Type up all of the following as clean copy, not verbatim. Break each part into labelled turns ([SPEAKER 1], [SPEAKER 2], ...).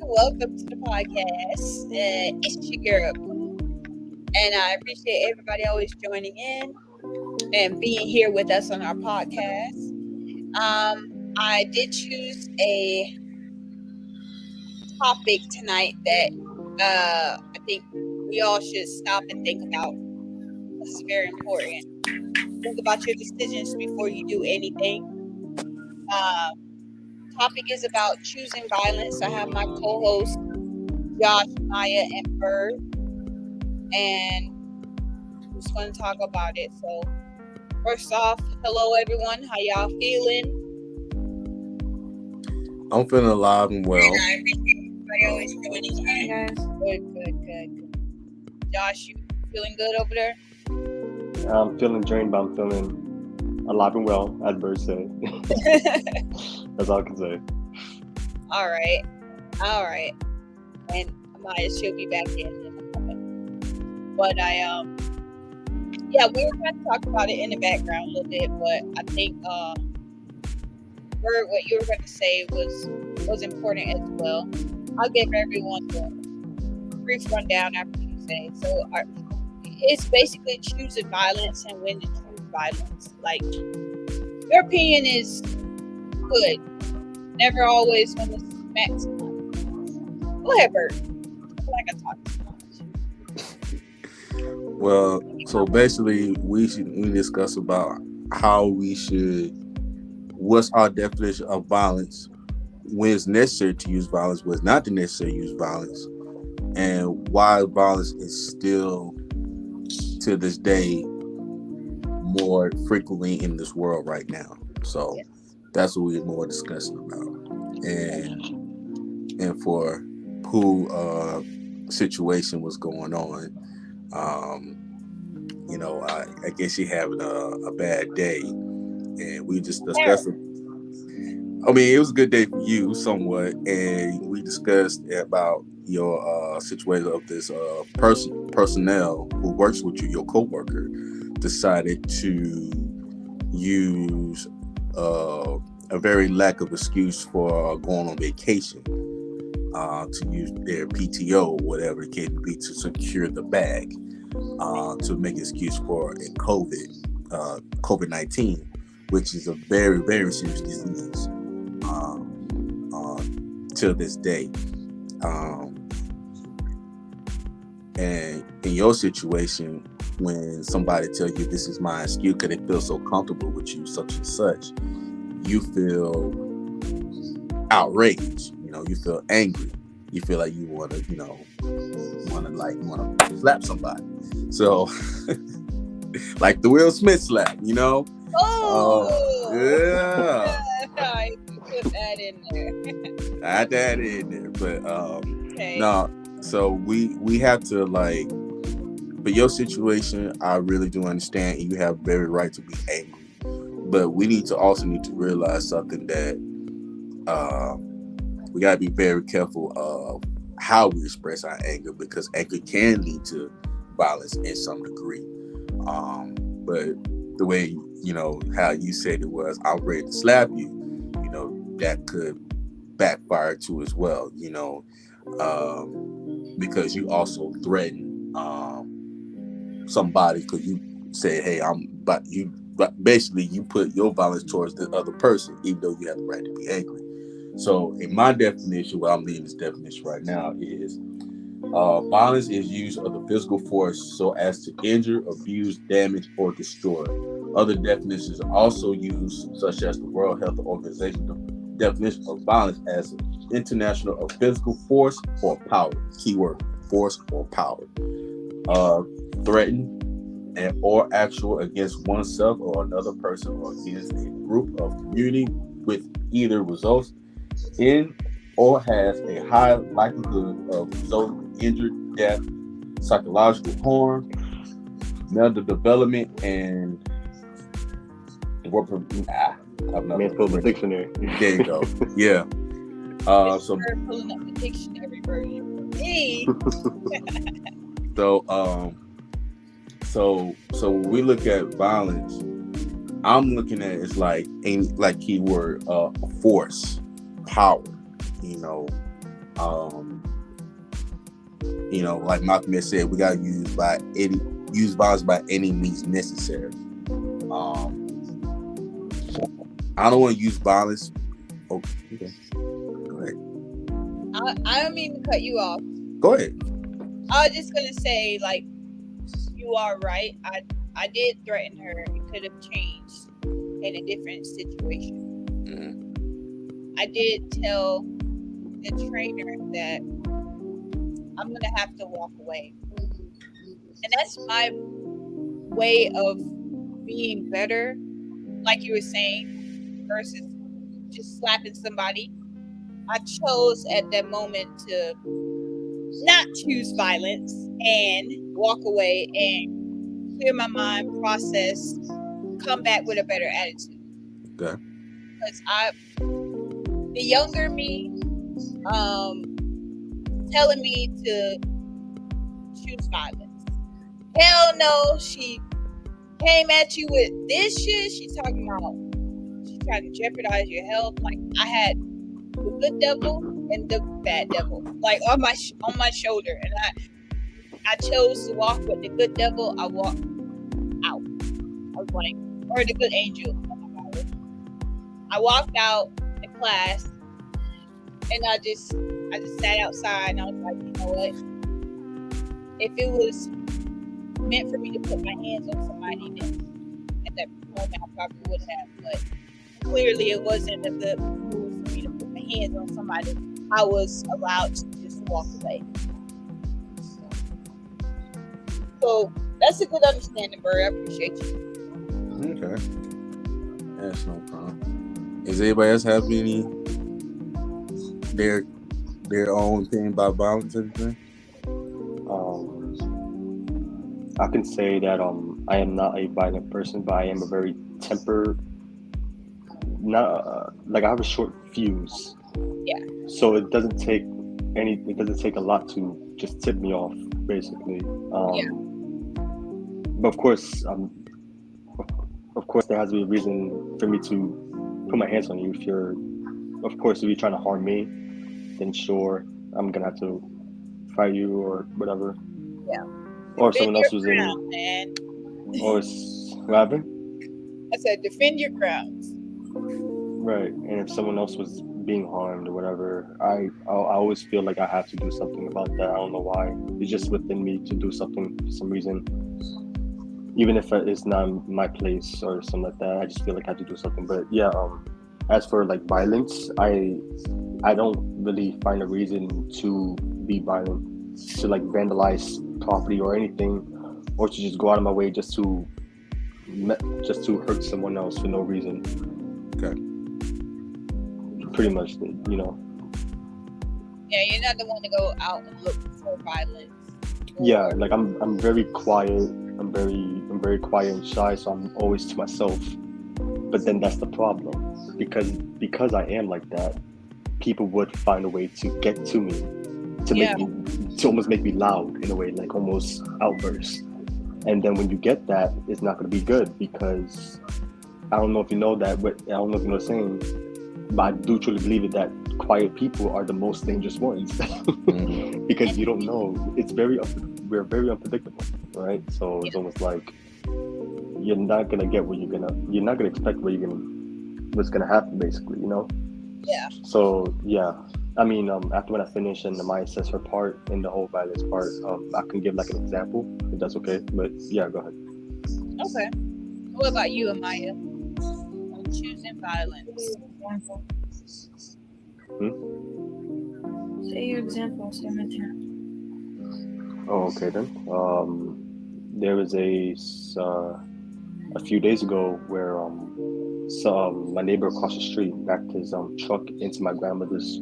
[SPEAKER 1] Welcome to the podcast. It's your girl, Pooh, and I appreciate everybody always joining in and being here with us on our podcast. I did choose a topic tonight that I think we all should stop and think about. This is very important. Think about your decisions before you do anything. Uh, Topic is about choosing violence. I have my co-hosts Josh, Maya, and Bird, and we're just going to talk about it. So, first off, hello everyone. How y'all feeling?
[SPEAKER 2] I'm feeling alive and well.
[SPEAKER 1] And I appreciate everybody always joining in.
[SPEAKER 3] Hey guys.
[SPEAKER 1] Good. Josh, you feeling good over there?
[SPEAKER 4] I'm feeling drained, but I'm feeling alive and well, as Bird said. That's all I can say.
[SPEAKER 1] All right. And Maya, she'll be back in a moment. But we were going to talk about it in the background a little bit, but I think Bird, what you were going to say was important as well. I'll give everyone a brief rundown after you say. So it's basically choosing violence and when to choose violence. Like, your opinion is good. Never always when to smack someone. Go ahead, Bird. I feel like I talked too much.
[SPEAKER 2] Well, so basically, we discuss about what's our definition of violence, when it's necessary to use violence, when it's not necessary to use violence, and why violence is still, to this day, more frequently in this world right now. So that's what we're more discussing about. And for who situation was going on, I guess she having a bad day, and we just discussed it. I mean, it was a good day for you, somewhat, and we discussed about your situation of this personnel who works with you, your coworker, decided to use a very lack of excuse for going on vacation to use their PTO, whatever it can be, to secure the bag, to make an excuse for a COVID-19, which is a very, very serious disease till this day. And in your situation, when somebody tells you this is my excuse because they feel so comfortable with you, such and such, you feel outraged. You feel angry. You feel like you want to slap somebody. So, like the Will Smith slap,
[SPEAKER 1] Oh,
[SPEAKER 2] yeah.
[SPEAKER 1] I put that in there.
[SPEAKER 2] I had that in there, but
[SPEAKER 1] Okay.
[SPEAKER 2] no. So we have to, like, for your situation, I really do understand, and you have every right to be angry. But we need to realize something, that we gotta be very careful of how we express our anger, because anger can lead to violence in some degree. But the way how you said it was, I'm ready to slap you, that could backfire too as well. Because you also threaten somebody, because you say, hey, but basically you put your violence towards the other person, even though you have the right to be angry. So in my definition, what I'm leaving this definition right now is violence is use of the physical force so as to injure, abuse, damage, or destroy. Other definitions are also used, such as the World Health Organization definition of violence as international of physical force or power. Keyword: force or power. Threaten and or actual against oneself or another person, or against a group of community, with either results in or has a high likelihood of resulting in injury, death, psychological harm, mental development, and
[SPEAKER 4] Man's pulled the dictionary.
[SPEAKER 2] There you go. Yeah.
[SPEAKER 1] So pulling up the dictionary version for me.
[SPEAKER 2] So when we look at violence, I'm looking at it as like keyword force, power, Um, like Malcolm has said, we gotta use violence by any means necessary. I don't want to use violence. Okay. Go ahead.
[SPEAKER 1] I don't mean to cut you off.
[SPEAKER 2] Go ahead.
[SPEAKER 1] I was just gonna say, like, you are right. I did threaten her. It could have changed in a different situation. I did tell the trainer that I'm gonna have to walk away, and that's my way of being better, like you were saying, versus just slapping somebody. I chose at that moment to not choose violence and walk away and clear my mind, process, come back with a better attitude.
[SPEAKER 2] Okay.
[SPEAKER 1] Because the younger me, telling me to choose violence. Hell no, she came at you with this shit. She's talking about she's trying to jeopardize your health. Like, I had the good devil and the bad devil, like on my shoulder, and I chose to walk with the good devil. I walked out. I was like, or the good angel. I walked out the class, and I just sat outside, and I was like, you know what? If it was meant for me to put my hands on somebody, then at that moment I probably would have. But clearly, it wasn't a good move for me to put my hands on somebody. I was allowed to just walk away. So that's a good understanding, Bird. I appreciate you.
[SPEAKER 2] Okay. That's no problem. Does anybody else have any their own thing about violence or anything?
[SPEAKER 4] I can say that I am not a violent person, but I am a very tempered. Like I have a short fuse.
[SPEAKER 1] Yeah.
[SPEAKER 4] So it doesn't take a lot to just tip me off, basically. But of course, there has to be a reason for me to put my hands on you. If you're trying to harm me, then sure, I'm gonna have to fight you or whatever.
[SPEAKER 1] Yeah.
[SPEAKER 4] Or
[SPEAKER 1] defend
[SPEAKER 4] someone else
[SPEAKER 1] your
[SPEAKER 4] was
[SPEAKER 1] crown,
[SPEAKER 4] in.
[SPEAKER 1] Man.
[SPEAKER 4] Or what happened?
[SPEAKER 1] I said, defend your crowns.
[SPEAKER 4] Right, and if someone else was being harmed or whatever, I always feel like I have to do something about that. I don't know why. It's just within me to do something for some reason. Even if it's not my place or something like that, I just feel like I have to do something. But yeah, as for like violence, I don't really find a reason to be violent, to like vandalize property or anything, or to just go out of my way just to hurt someone else for no reason.
[SPEAKER 2] Okay.
[SPEAKER 4] Pretty much,
[SPEAKER 1] Yeah, you're not the one to go out and look for violence.
[SPEAKER 4] Yeah, like I'm very quiet. I'm very quiet and shy, so I'm always to myself. But then that's the problem, because I am like that. People would find a way to get to me, to almost make me loud in a way, like almost outburst. And then when you get that, it's not going to be good, because I don't know if you know that, but I don't know if you know the saying, but I do truly believe it, that quiet people are the most dangerous ones. Because you don't know. We're very unpredictable, right? So it's almost like you're not gonna expect what's gonna happen, basically,
[SPEAKER 1] Yeah.
[SPEAKER 4] So yeah, I mean, after when I finish and Maya says her part in the whole violence part, I can give like an example if that's okay. But yeah, go ahead.
[SPEAKER 1] Okay. What about you, Amaya? Choosing violence.
[SPEAKER 3] Say your example, Samantha.
[SPEAKER 4] Oh, okay then. There was a few days ago where my neighbor across the street backed his truck into my grandmother's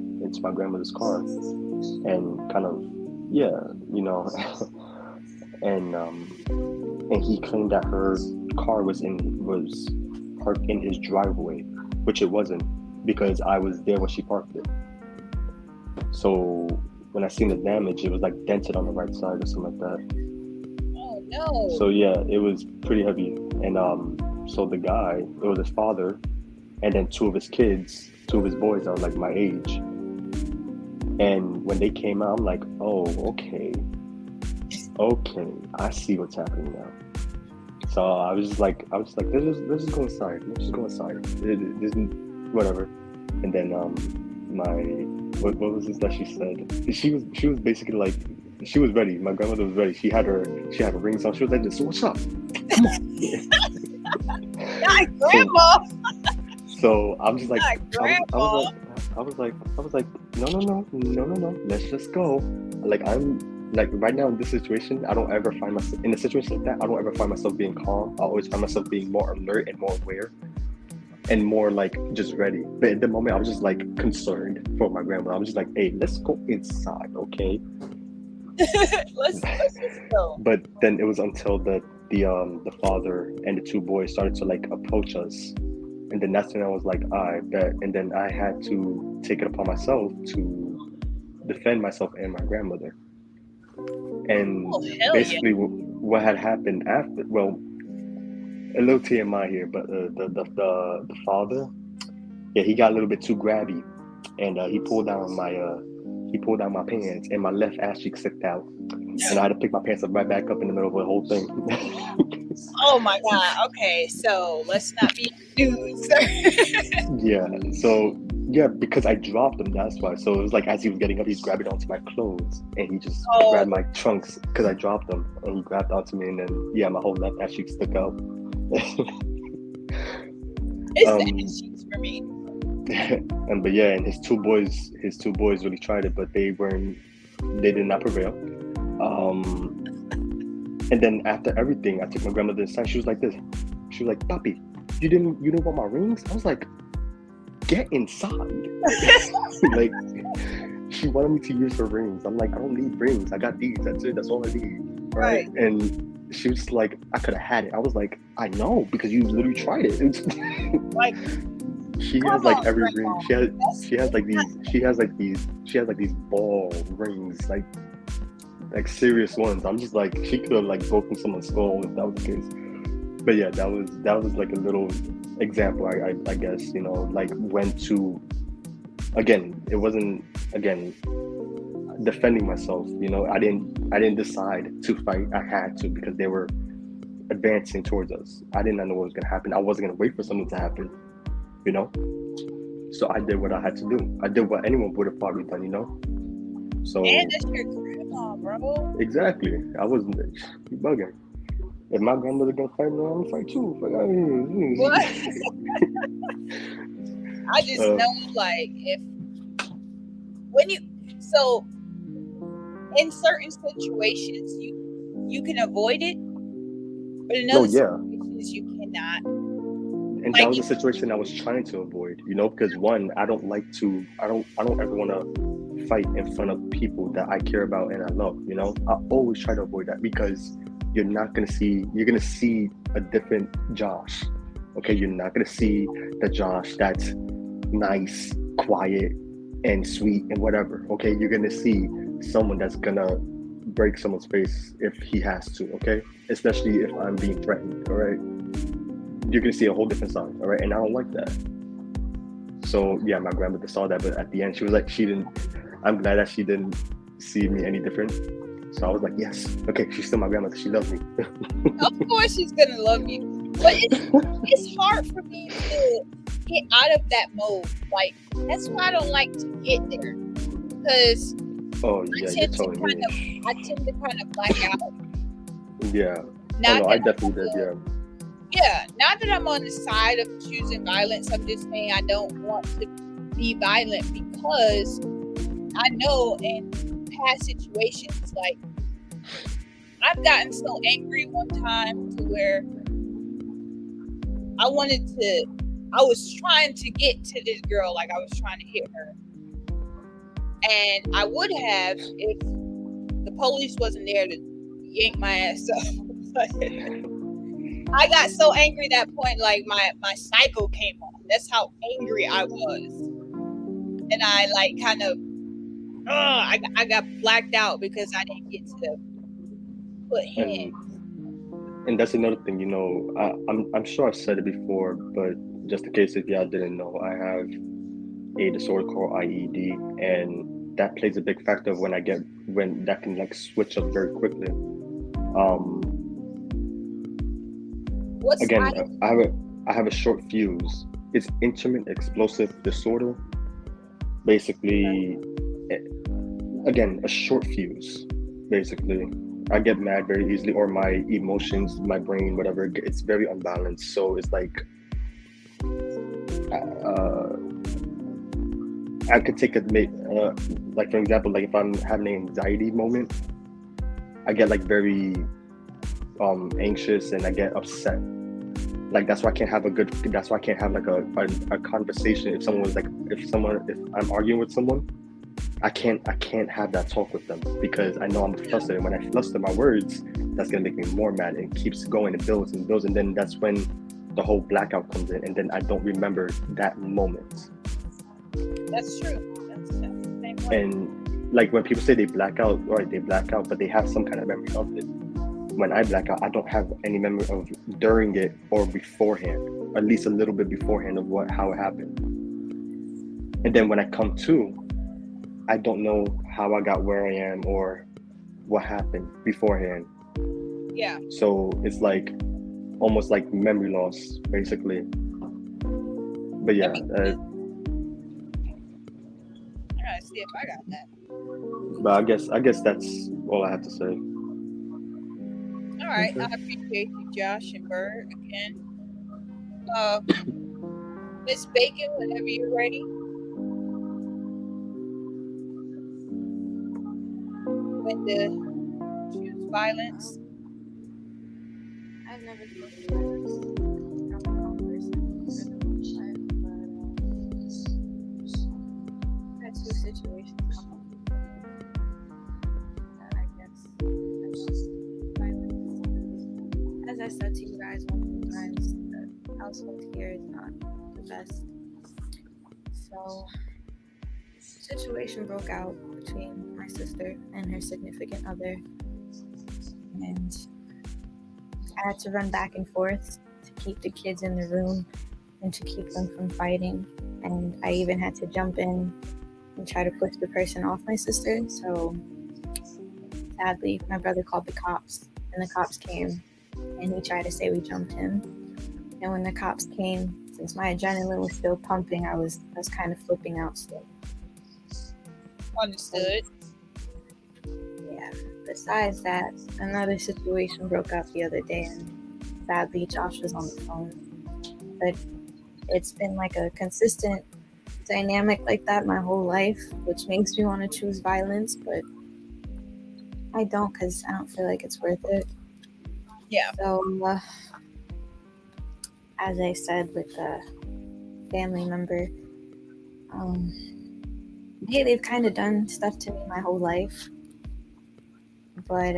[SPEAKER 4] car, and kind of and he claimed that her car was parked in his driveway, which it wasn't, because I was there when she parked it. So when I seen the damage, it was like dented on the right side or something like that.
[SPEAKER 1] Oh no.
[SPEAKER 4] So yeah, it was pretty heavy. And so the guy, it was his father, and then two of his boys are like my age. And when they came out, I'm like, oh, okay, I see what's happening now. So I was just like, let's just go inside. Let's just go inside. Whatever. And then what was this that she said? She was basically like, she was ready. My grandmother was ready. She had her rings on. She was like, "So what's up? Come on."
[SPEAKER 1] Not grandma.
[SPEAKER 4] So I'm just like,
[SPEAKER 1] Not grandma.
[SPEAKER 4] I was like, no. Let's just go. Like I'm like right now in this situation, I don't ever find myself in a situation like that. I don't ever find myself being calm. I always find myself being more alert and more aware, and more like just ready. But at the moment, I was just like concerned for my grandma. I was just like, hey, let's go inside, okay?
[SPEAKER 1] let's just go.
[SPEAKER 4] But then it was until the father and the two boys started to like approach us, and then that's when I was like, I bet. And then I had to take it upon myself to defend myself and my grandmother. And basically, what had happened after? Well, a little TMI here, but the father, yeah, he got a little bit too grabby, and he pulled down my pants, and my left ass cheek slipped out, and I had to pick my pants up right back up in the middle of the whole thing.
[SPEAKER 1] Oh my god. Okay, so let's not be dudes.
[SPEAKER 4] Yeah. So yeah, because I dropped him. That's why. So it was like as he was getting up, he's grabbing onto my clothes, and he just grabbed my trunks because I dropped them, and he grabbed onto me, and then yeah, my whole left ass cheek stuck out.
[SPEAKER 1] It's the ass cheeks for me.
[SPEAKER 4] But yeah, and his two boys really tried it, but they did not prevail. And then after everything, I took my grandmother inside. She was like this. She was like, "Papi, you didn't want my rings?" I was like, "Get inside!" Like she wanted me to use her rings. I'm like, I don't need rings. I got these. That's it. That's all I need. Right? And she was like, I could have had it. I was like, I know because you literally tried it.
[SPEAKER 1] Like.
[SPEAKER 4] She has like every ring. She has like these ball rings, like serious ones. I'm just like, she could have like broken someone's skull if that was the case. But yeah, that was like a little example. I guess, you know, like went to, again, it wasn't defending myself. You know, I didn't decide to fight. I had to because they were advancing towards us. I did not know what was gonna happen. I wasn't gonna wait for something to happen. You know, so I did what I had to do. I did what anyone would have probably done, you know. So
[SPEAKER 1] and that's your grandma, bro.
[SPEAKER 4] Exactly. I wasn't bugging. If my grandmother gonna fight me, I'm gonna fight too.
[SPEAKER 1] What? I just know, like, in certain situations you can avoid it, but in other situations you cannot.
[SPEAKER 4] And that was a situation I was trying to avoid, you know, because one, I don't ever want to fight in front of people that I care about and I love, you know. I always try to avoid that because you're going to see a different Josh, okay? You're not going to see the Josh that's nice, quiet, and sweet and whatever, okay? You're going to see someone that's going to break someone's face if he has to, okay? Especially if I'm being threatened, all right? You're gonna see a whole different side, all right? And I don't like that. So yeah, my grandmother saw that, but at the end, she was like, I'm glad that she didn't see me any different. So I was like, yes, okay, she's still my grandmother. She loves me.
[SPEAKER 1] Of course, she's gonna love you, but it's hard for me to get out of that mode. Like that's why I don't like to get there because I tend to kind of black out.
[SPEAKER 4] Yeah. I definitely did. Yeah.
[SPEAKER 1] Yeah, not that I'm on the side of choosing violence. I'm just saying I don't want to be violent because I know in past situations, like I've gotten so angry one time to where I was trying to get to this girl, like I was trying to hit her. And I would have if the police wasn't there to yank my ass up. I got so angry at that point, like my cycle came on. That's how angry I was. And I like kind of, I got blacked out because I didn't get to put hands.
[SPEAKER 4] And that's another thing, you know, I'm sure I've said it before, but just in case if y'all didn't know, I have a disorder called IED, and that plays a big factor when that can like switch up very quickly.
[SPEAKER 1] What's
[SPEAKER 4] Again,
[SPEAKER 1] I
[SPEAKER 4] I have a short fuse. It's intermittent explosive disorder. Basically, again, a short fuse. Basically, I get mad very easily, or my emotions, my brain, whatever, it's very unbalanced. So it's like, I could take like for example, like if I'm having an anxiety moment, I get like very anxious and I get upset. Like that's why I can't have like a conversation if I'm arguing with someone, I can't have that talk with them because I know I'm flustered, and when I fluster my words, that's gonna make me more mad and keeps going and builds, and then that's when the whole blackout comes in, and then I don't remember that moment.
[SPEAKER 1] That's true. That's the same way.
[SPEAKER 4] And like when people say they black out, but they have some kind of memory of it. When I black out, I don't have any memory of during it or beforehand, at least a little bit beforehand of how it happened. And then when I come to, I don't know how I got where I am or what happened beforehand.
[SPEAKER 1] Yeah.
[SPEAKER 4] So it's like almost like memory loss, basically. But yeah.
[SPEAKER 1] I'm trying to see if I got that.
[SPEAKER 4] But I guess that's all I have to say.
[SPEAKER 1] All right. I appreciate you, Josh and Bird, again. Miss Bacon, whenever you're ready. When to choose violence.
[SPEAKER 3] I've never chosen violence. I'm a calm person for the most part, but I had two situations come up that I guess I lost violence. As I said to you guys multiple times, the household here is not the best. So, situation broke out between my sister and her significant other, and I had to run back and forth to keep the kids in the room and to keep them from fighting. And I even had to jump in and try to push the person off my sister. So sadly, my brother called the cops, and the cops came, and he tried to say we jumped him. And when the cops came, since my adrenaline was still pumping, I was kind of flipping out still.
[SPEAKER 1] Understood.
[SPEAKER 3] Yeah. Besides that, another situation broke out the other day, and sadly, Josh was on the phone. But it's been like a consistent dynamic like that my whole life, which makes me want to choose violence, but I don't, because I don't feel like it's worth it.
[SPEAKER 1] Yeah.
[SPEAKER 3] So, as I said with the family member, hey, they've kind of done stuff to me my whole life. But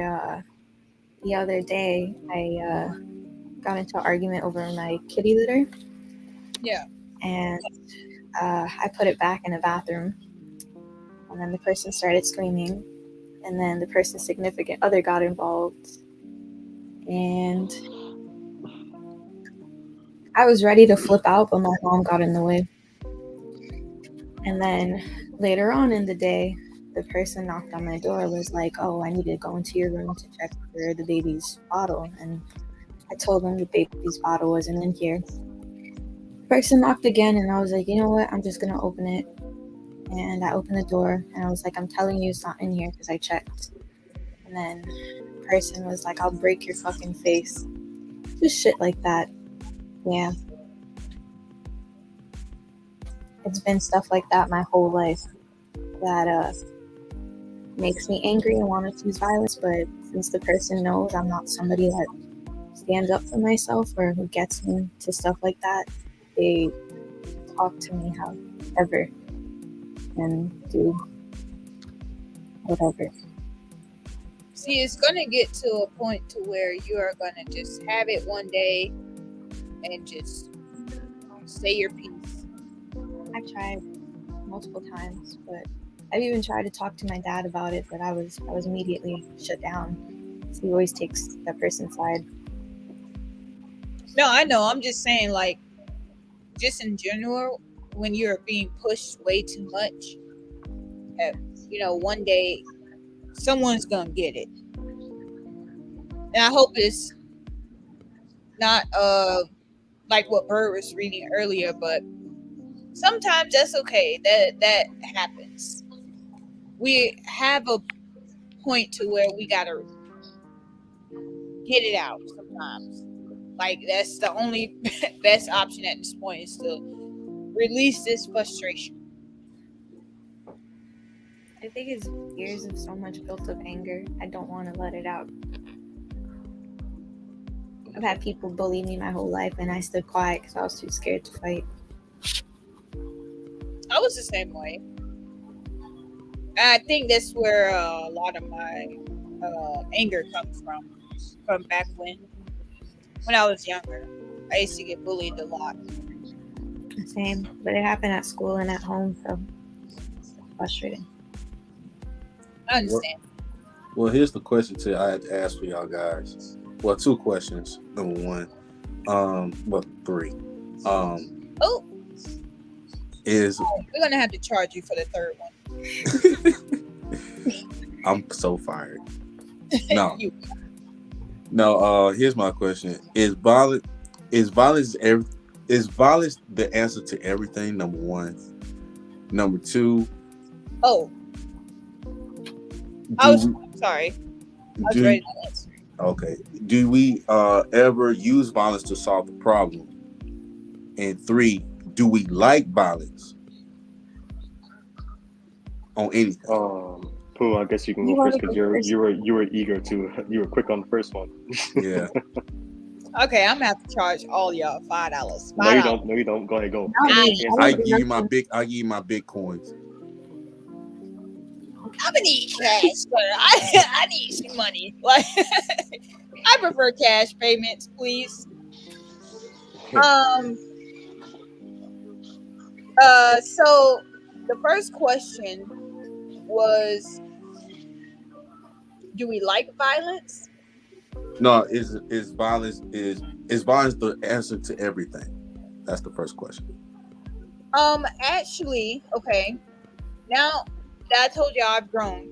[SPEAKER 3] the other day, I got into an argument over my kitty litter.
[SPEAKER 1] Yeah.
[SPEAKER 3] And I put it back in the bathroom. And then the person started screaming. And then the person's significant other got involved. And I was ready to flip out, but my mom got in the way. And then later on in the day, the person knocked on my door, was like, oh, I need to go into your room to check for the baby's bottle. And I told them the baby's bottle wasn't in here. The person knocked again, and I was like, you know what? I'm just going to open it. And I opened the door, and I was like, I'm telling you it's not in here because I checked. And then the person was like, I'll break your fucking face. Just shit like that. Yeah. It's been stuff like that my whole life that makes me angry and want to choose violence, but since the person knows I'm not somebody that stands up for myself or who gets me to stuff like that, they talk to me however and do whatever.
[SPEAKER 1] See, it's gonna get to a point to where you are gonna just have it one day and just say your piece.
[SPEAKER 3] I've tried multiple times, but I've even tried to talk to my dad about it, but I was immediately shut down. So he always takes that person's side.
[SPEAKER 1] No, I know. I'm just saying, like, just in general, when you're being pushed way too much, one day someone's gonna get it. And I hope it's not like what Bird was reading earlier, but sometimes that's okay. That happens. We have a point to where we gotta get it out sometimes. Like that's the only best option at this point is to release this frustration.
[SPEAKER 3] I think it's years of so much built up anger. I don't want to let it out. I've had people bully me my whole life, and I stood quiet because I was too scared to fight.
[SPEAKER 1] I was the same way. And I think that's where a lot of my anger comes from back when I was younger. I used to get bullied a lot.
[SPEAKER 3] Same, but it happened at school and at home, so it's frustrating.
[SPEAKER 1] I understand.
[SPEAKER 2] Well, here's the question I had to ask for y'all guys. Well, 2 questions. Number 1, well, 3.
[SPEAKER 1] Oh,
[SPEAKER 2] Is
[SPEAKER 1] we're gonna have to charge you for the third one.
[SPEAKER 2] I'm so fired. No.
[SPEAKER 1] You-
[SPEAKER 2] No, here's my question: Is violence the answer to everything? Number 1. Number 2.
[SPEAKER 1] oh, sorry. I was ready to answer.
[SPEAKER 2] Okay. Do we ever use violence to solve the problem? And 3, do we like violence on anything?
[SPEAKER 4] Pooh, I guess you can
[SPEAKER 3] You
[SPEAKER 4] go
[SPEAKER 3] wanna
[SPEAKER 4] first because
[SPEAKER 3] go first?
[SPEAKER 4] you were eager to. You were quick on the first one.
[SPEAKER 2] Yeah.
[SPEAKER 1] Okay, I'm gonna have to charge all y'all $5.
[SPEAKER 4] No, you don't. No, you don't. Go ahead, go.
[SPEAKER 1] Nice.
[SPEAKER 2] I give you my Bitcoins.
[SPEAKER 1] I'm gonna need cash, but I need some money. Like I prefer cash payments, please. So the first question was, do we like violence?
[SPEAKER 2] No, is violence the answer to everything? That's the first question.
[SPEAKER 1] Actually, okay. Now that I told y'all I've grown,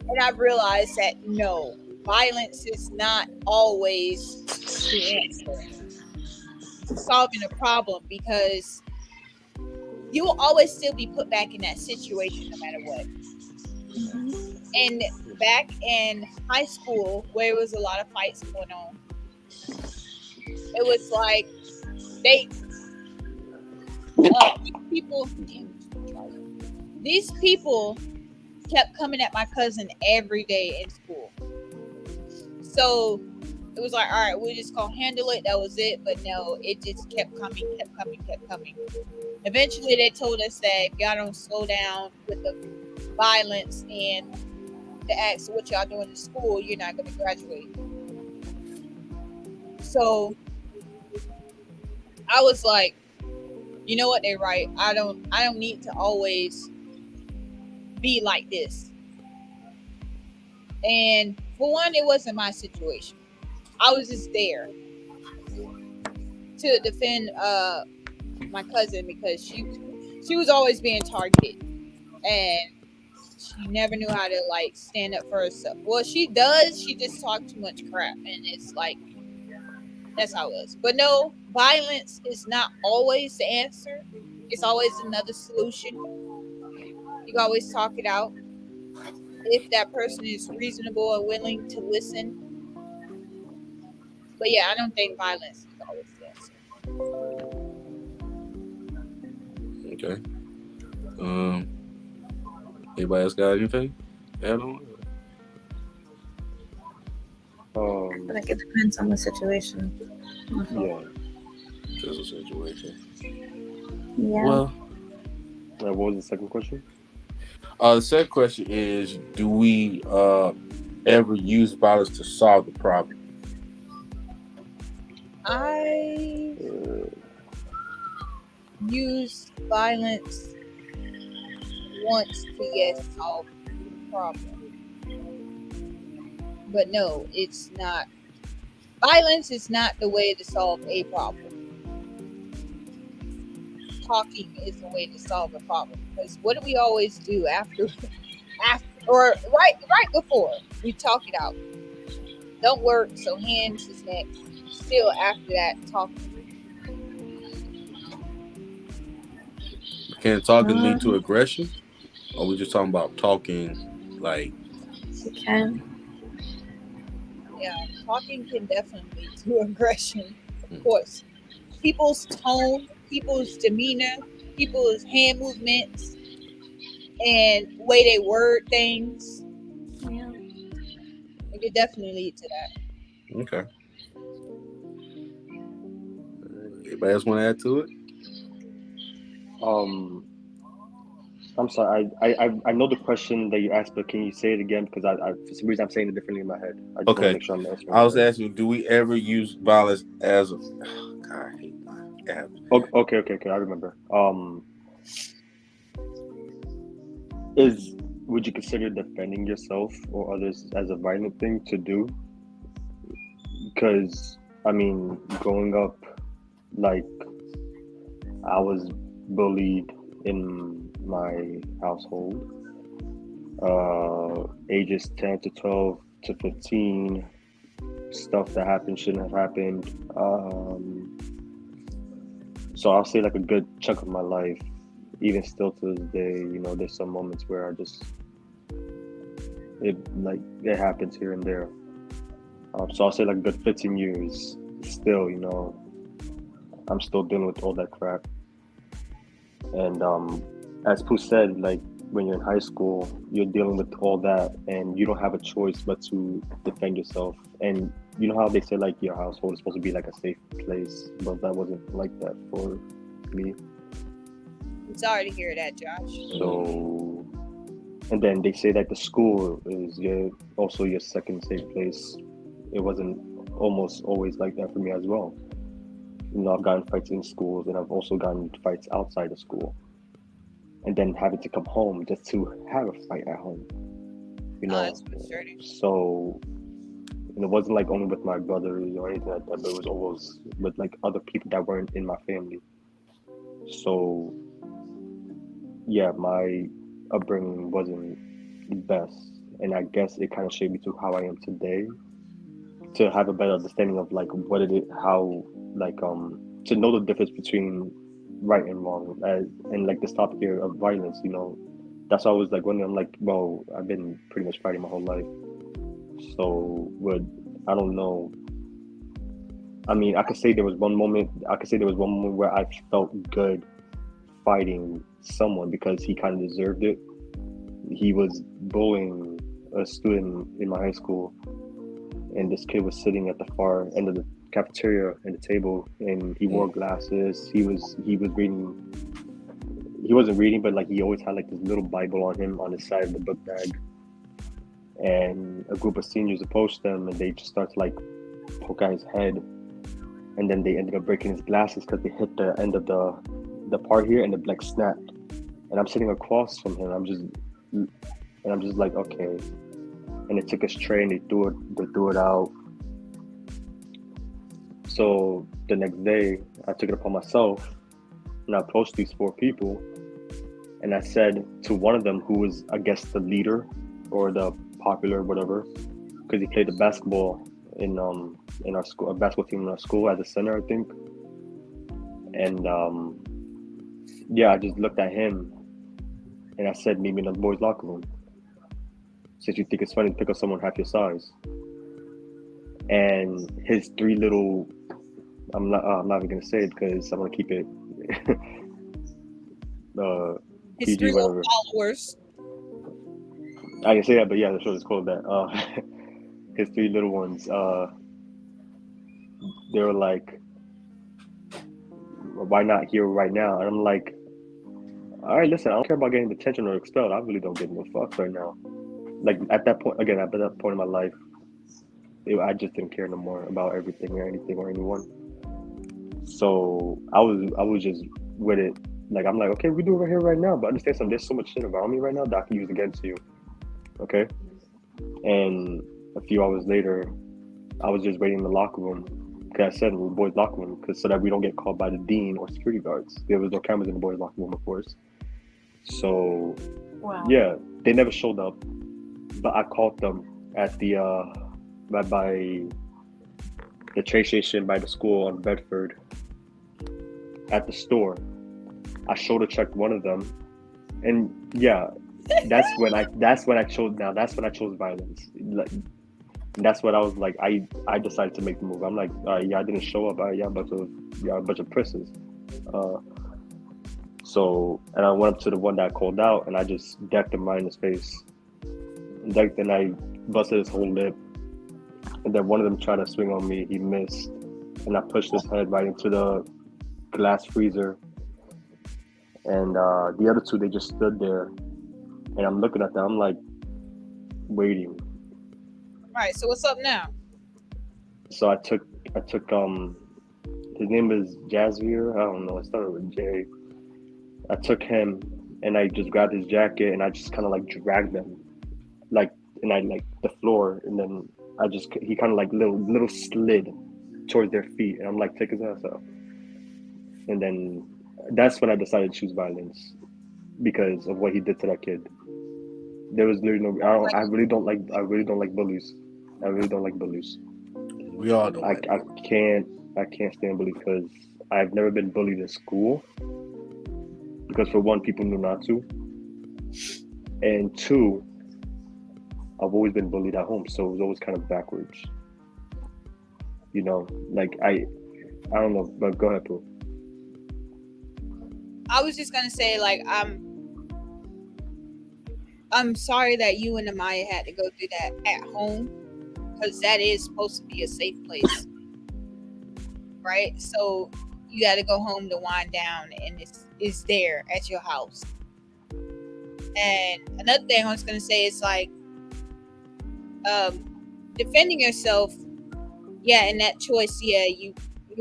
[SPEAKER 1] and I've realized that no, violence is not always the answer to solving a problem, because you will always still be put back in that situation no matter what. And back in high school, where there was a lot of fights going on, it was like these people kept coming at my cousin every day in school. So it was like, all right, we're just gonna handle it. That was it. But no, it just kept coming. Eventually, they told us that if y'all don't slow down with the violence and the acts of what y'all doing in school, you're not gonna graduate. So I was like, you know what, they're right. I don't need to always be like this. And for one, it wasn't my situation. I was just there to defend my cousin because she was always being targeted, and she never knew how to like stand up for herself. Well, she does. She just talked too much crap, and it's like that's how it was. But no, violence is not always the answer. It's always another solution. You can always talk it out if that person is reasonable and willing to listen. But yeah, I don't think violence is always the answer.
[SPEAKER 2] Okay. Anybody else got anything? Add on?
[SPEAKER 3] Like it depends on the situation.
[SPEAKER 4] Yeah.
[SPEAKER 2] Just a situation.
[SPEAKER 3] Yeah.
[SPEAKER 2] Well,
[SPEAKER 4] What was the second question?
[SPEAKER 2] the second question is, do we ever use violence to solve the problem?
[SPEAKER 1] I use violence once to solve the problem. But no, it's not. Violence is not the way to solve a problem. talking is the way to solve a problem. Because what do we always do after or right before we talk it out? Don't work, so hands is next. Still after that, talking.
[SPEAKER 2] Can talking lead to aggression? Or we just talking about talking like
[SPEAKER 3] You can.
[SPEAKER 1] Yeah, talking can definitely lead to aggression, of course. People's tone, people's demeanor, people's hand movements, and way they word things,
[SPEAKER 3] Yeah.
[SPEAKER 1] it could definitely lead to that.
[SPEAKER 2] okay. Anybody else want to add to it?
[SPEAKER 4] I'm sorry. I know the question that you asked, but can you say it again? Because I for some reason I'm saying it differently in my head. I just want to
[SPEAKER 2] Okay.
[SPEAKER 4] make sure I'm answering.
[SPEAKER 2] I was
[SPEAKER 4] right.
[SPEAKER 2] asking, do we ever use violence as a God, I hate that.
[SPEAKER 4] Okay. I remember. Would you consider defending yourself or others as a violent thing to do? Because I mean, growing up, like I was bullied in my household. Ages 10 to 12 to 15, stuff that happened shouldn't have happened. So I'll say like a good chunk of my life, even still to this day, you know, there's some moments where it happens here and there. So I'll say like a good 15 years still, you know, I'm still dealing with all that crap. And as Pooh said, like when you're in high school, you're dealing with all that and you don't have a choice but to defend yourself. And you know how they say like your household is supposed to be like a safe place, but that wasn't like that for me.
[SPEAKER 1] I'm sorry to hear that, Josh.
[SPEAKER 4] So, and then they say that the school is also your second safe place. It wasn't almost always like that for me as well. You know, I've gotten fights in schools and I've also gotten fights outside of school. And then having to come home just to have a fight at home. You know,
[SPEAKER 1] That's frustrating.
[SPEAKER 4] so and it wasn't like only with my brothers or anything like that, but it was always with like other people that weren't in my family. So yeah, my upbringing wasn't the best, and I guess it kind of shaped me to how I am today. To have a better understanding of like what it is, how like to know the difference between right and wrong, and like this topic here of violence. You know, that's why I was like when I'm like, well, I've been pretty much fighting my whole life. So I don't know. I mean, I could say there was one moment where I felt good fighting someone because he kind of deserved it. He was bullying a student in my high school, and this kid was sitting at the far end of the cafeteria at the table, and he wore glasses. He was reading. He wasn't reading, but like he always had like this little Bible on him on the side of the book bag. And a group of seniors approached him, and they just started to like poke at his head, and then they ended up breaking his glasses because they hit the end of the part here, and it like snapped. And I'm sitting across from him. I'm just like, okay. And they took his tray and they threw it out. So the next day, I took it upon myself, and I approached these 4 people, and I said to one of them, who was, I guess, the leader or the popular whatever, because he played the basketball in our school, a basketball team in our school as a center, I think. And yeah, I just looked at him and I said, meet me in the boys' locker room, since you think it's funny to pick up someone half your size. And his 3 little, I'm not even gonna say it because I'm gonna keep it
[SPEAKER 1] His 3 little followers.
[SPEAKER 4] I can say that, but yeah, the show is called that. His 3 little ones, they were like, why not here right now? And I'm like, all right, listen, I don't care about getting detention or expelled. I really don't give no fucks right now. Like at that point in my life, I just didn't care no more about everything or anything or anyone. So I was just with it. Like I'm like, okay, we do it right here right now, but understand something. There's so much shit around me right now that I can use against you. Okay. And a few hours later, I was just waiting in the locker room, Because I said in the boys' locker room, because so that we don't get called by the dean or security guards. There was no cameras in the boys' locker room, of course. So
[SPEAKER 3] Wow.
[SPEAKER 4] yeah, they never showed up. But I called them at the by the train station by the school on Bedford. At the store, I shoulder checked one of them, and yeah, that's when I chose. Now that's when I chose violence. Like, that's what I was like. I decided to make the move. I'm like, yeah, I didn't show up. Yeah, a bunch of princess. So, and I went up to the one that I called out, and I just decked him right in his face. And I busted his whole lip. And then one of them tried to swing on me. He missed, and I pushed his head right into the glass freezer. And the other two, they just stood there, and I'm looking at them. I'm like, waiting.
[SPEAKER 1] All right, so what's up now?
[SPEAKER 4] So I took his name is Jazzir. I don't know. It started with J. I took him, and I just grabbed his jacket, and I just kind of like dragged him, and I like the floor, and then he kind of like little slid towards their feet, and I'm like, take his ass out. And then that's when I decided to choose violence because of what he did to that kid. There was literally no. I really don't like bullies. I really don't like bullies.
[SPEAKER 2] We all don't.
[SPEAKER 4] I can't stand bullies because I've never been bullied in school. Because for one, people knew not to, and two, I've always been bullied at home, so it was always kind of backwards. You know, like I don't know, but go ahead, Pooh.
[SPEAKER 1] I was just gonna say, like, I'm sorry that you and Amaya had to go through that at home, because that is supposed to be a safe place, right? So you got to go home to wind down, and it's there at your house. And another thing I was gonna say is like, defending yourself. Yeah, in that choice, yeah, you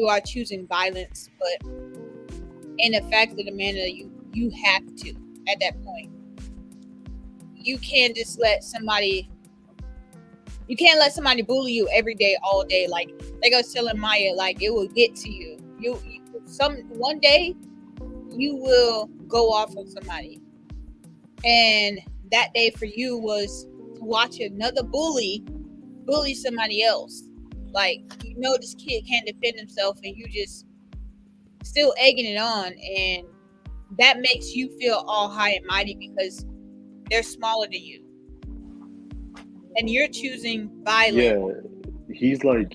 [SPEAKER 1] are choosing violence, but in the fact of the matter, you have to at that point. You can't just let somebody. You can't let somebody bully you every day, all day. Like I was telling Maya, like it will get to you. One day you will go off on somebody, and that day for you was to watch another bully somebody else. Like, you know, this kid can't defend himself, and you just still egging it on, and that makes you feel all high and mighty because they're smaller than you, and you're choosing violence.
[SPEAKER 4] Yeah, he's like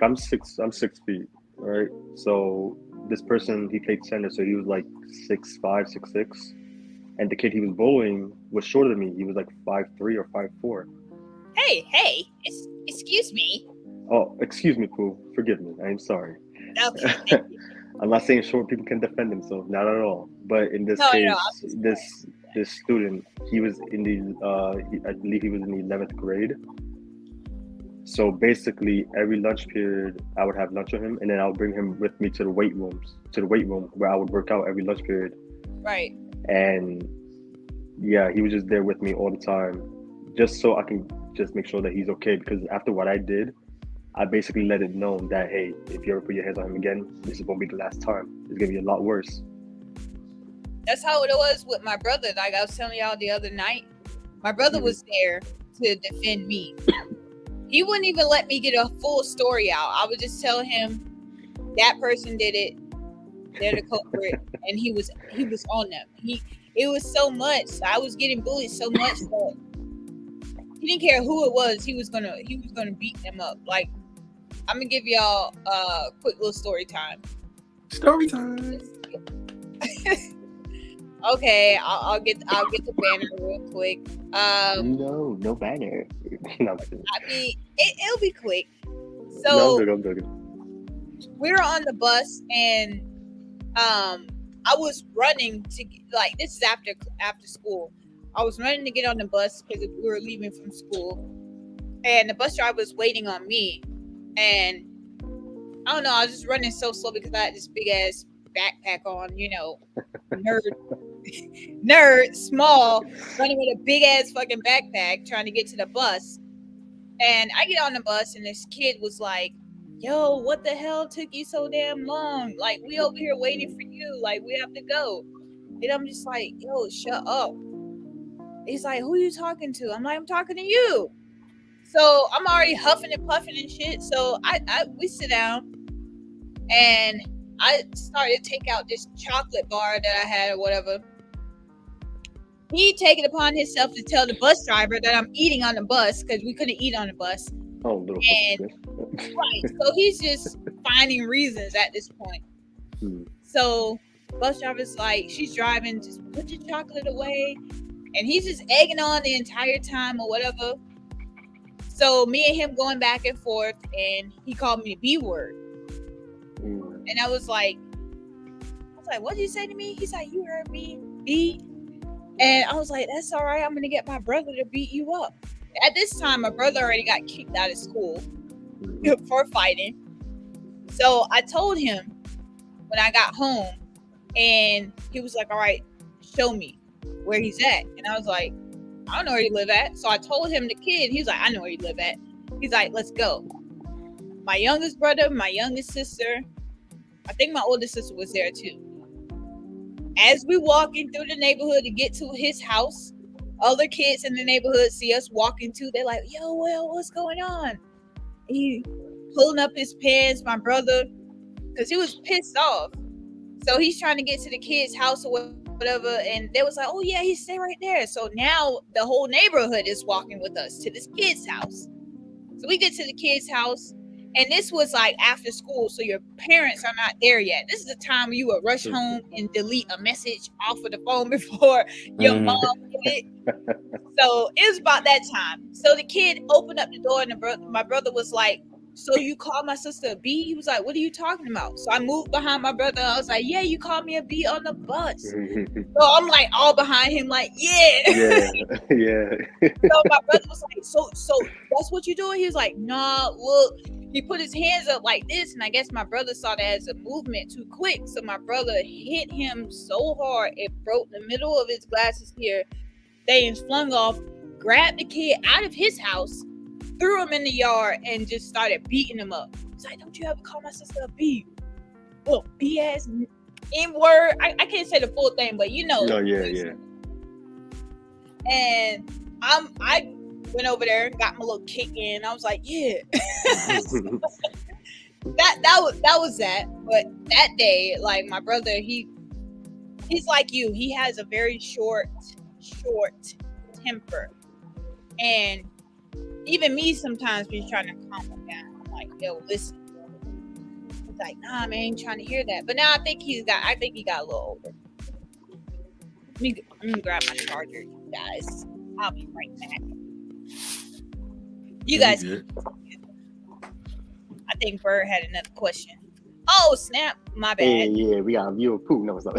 [SPEAKER 4] I'm 6 feet, right? So this person, he played center, so he was like 6'5", 6'6", and the kid he was bullying was shorter than me. He was like 5'3" or 5'4".
[SPEAKER 1] Hey, excuse me.
[SPEAKER 4] Oh, excuse me, Pooh. Forgive me. I'm sorry.
[SPEAKER 1] Okay.
[SPEAKER 4] I'm not saying short people can defend themselves, not at all. But in this case, this student, he was in I believe he was in the 11th grade. So basically, every lunch period, I would have lunch with him, and then I would bring him with me to the weight room where I would work out every lunch period.
[SPEAKER 1] Right.
[SPEAKER 4] And yeah, he was just there with me all the time, just so I can just make sure that he's okay. Because after what I did, I basically let it known that, hey, if you ever put your hands on him again, this is going to be the last time. It's going to be a lot worse.
[SPEAKER 1] That's how it was with my brother. Like I was telling y'all the other night, my brother was there to defend me. He wouldn't even let me get a full story out. I would just tell him that person did it. They're the culprit, and he was on them. It was so much. I was getting bullied so much that he didn't care who it was. He was gonna beat them up. Like, I'm gonna give y'all a quick little story time.
[SPEAKER 2] Story time.
[SPEAKER 1] Okay, I'll get the banner real quick.
[SPEAKER 4] No banner. No,
[SPEAKER 1] I mean, it'll be quick. So
[SPEAKER 4] I'm good.
[SPEAKER 1] we were on the bus, and I was running to, like, this is after school. I was running to get on the bus because we were leaving from school, and the bus driver was waiting on me. And I don't know, I was just running so slow because I had this big ass backpack on, you know, nerd, small, running with a big ass fucking backpack trying to get to the bus. And I get on the bus, and this kid was like, yo, what the hell took you so damn long? Like, we over here waiting for you. Like, we have to go. And I'm just like, yo, shut up. He's like, who you talking to? I'm like, I'm talking to you. So I'm already huffing and puffing and shit. So we sit down and I started to take out this chocolate bar that I had or whatever. He take it upon himself to tell the bus driver that I'm eating on the bus because we couldn't eat on the bus.
[SPEAKER 4] Oh, little
[SPEAKER 1] And right, so he's just finding reasons at this point. So bus driver's like, she's driving, just put your chocolate away, and he's just egging on the entire time or whatever. So me and him going back and forth, and he called me the B word, and I was like, what did you say to me? He's like, you heard me, B. And I was like, that's all right. I'm gonna get my brother to beat you up. At this time, my brother already got kicked out of school for fighting. So I told him when I got home, and he was like, all right, show me where he's at. And I was like, I don't know where you live at. So I told him the kid. He was like, I know where you live at. He's like, let's go. My youngest brother, my youngest sister, I think my oldest sister was there too. As we walking through the neighborhood to get to his house, other kids in the neighborhood see us walking too. They're like, yo, well, what's going on? He pulling up his pants, my brother, because he was pissed off. So he's trying to get to the kid's house or whatever. And they was like, oh yeah, he stay right there. So now the whole neighborhood is walking with us to this kid's house. So we get to the kid's house. And this was like after school, so your parents are not there yet. This is the time you would rush home and delete a message off of the phone before your mom did it. So it was about that time. So the kid opened up the door, and my brother was like, so you called my sister a B? He was like, what are you talking about? So I moved behind my brother. I was like, yeah, you called me a B on the bus. So I'm like all behind him, like, yeah. So my brother was like, so that's what you doing? He was like, nah, look. He put his hands up like this, and I guess my brother saw that as a movement too quick. So my brother hit him so hard, it broke the middle of his glasses here. They flung off, grabbed the kid out of his house, threw him in the yard, and just started beating him up. He's like, don't you ever call my sister a B? Well, B ass N-word. I can't say the full thing, but you know.
[SPEAKER 4] Oh, yeah.
[SPEAKER 1] And I went over there, got my little kick in. I was like, yeah. that was that. But that day, like my brother, he's like you. He has a very short temper. And even me sometimes be trying to calm him down. I'm like, yo, listen. He's like, nah, man, I ain't trying to hear that. But now I think he got a little older. Let me grab my charger, you guys. I'll be right back. You guys, I think Bird had another question. Oh, snap. My bad.
[SPEAKER 4] Yeah, we got a view of Pooh. No, it's not.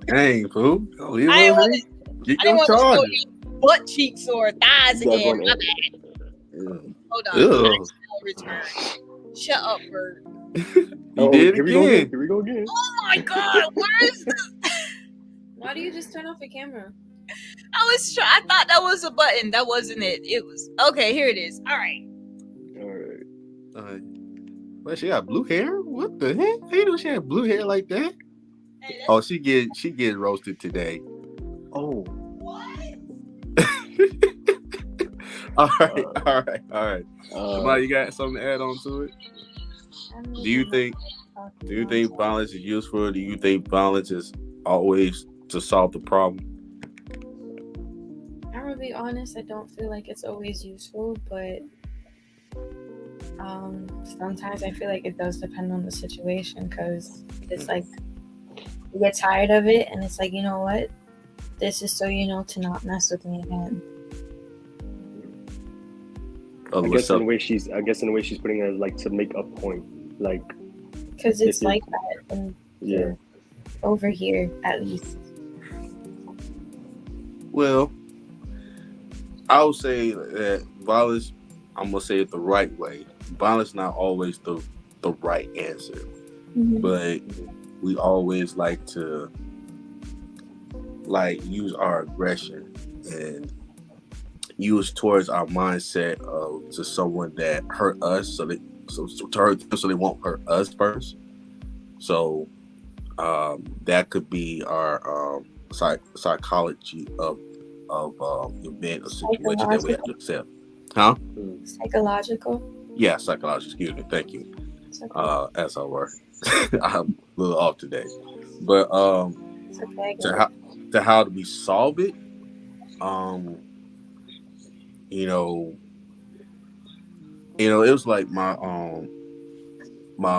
[SPEAKER 2] Dang, Pooh.
[SPEAKER 1] I didn't want to show you butt cheeks or thighs again. My bad. Hold on. Return. Shut up, Bird.
[SPEAKER 2] You did it again.
[SPEAKER 4] Here we go again.
[SPEAKER 1] Oh my God. Where is this?
[SPEAKER 3] Why do you just turn off your camera?
[SPEAKER 1] I thought that was a button. That wasn't it. It was. Okay, here it is. All right.
[SPEAKER 2] Well, she got blue hair? What the heck? How you know she had blue hair like that? Hey, oh, she get roasted today.
[SPEAKER 4] Oh.
[SPEAKER 1] What?
[SPEAKER 2] All right. Somebody, you got something to add on to it? Do you think violence is useful? Do you think violence is always to solve the problem?
[SPEAKER 3] I'm gonna be honest, I don't feel like it's always useful, but sometimes I feel like it does depend on the situation, because it's like you get tired of it and it's like, you know what, this is so you know to not mess with me again.
[SPEAKER 4] I guess in the way she's putting it, like to make a point, like
[SPEAKER 3] because it's like that, and over here at least.
[SPEAKER 2] Well, I would say that violence, I'm gonna say it the right way. Violence not always the right answer, but we always like to use our aggression and use towards our mindset of to someone that hurt us, to hurt them, so they won't hurt us first. So that could be our psychology of event or situation that we have to accept. Huh?
[SPEAKER 3] Psychological.
[SPEAKER 2] Yeah, psychology. Excuse me. Thank you.
[SPEAKER 3] It's okay.
[SPEAKER 2] As I work, I'm a little off today, but
[SPEAKER 3] It's okay.
[SPEAKER 2] to how do we solve it? It was like my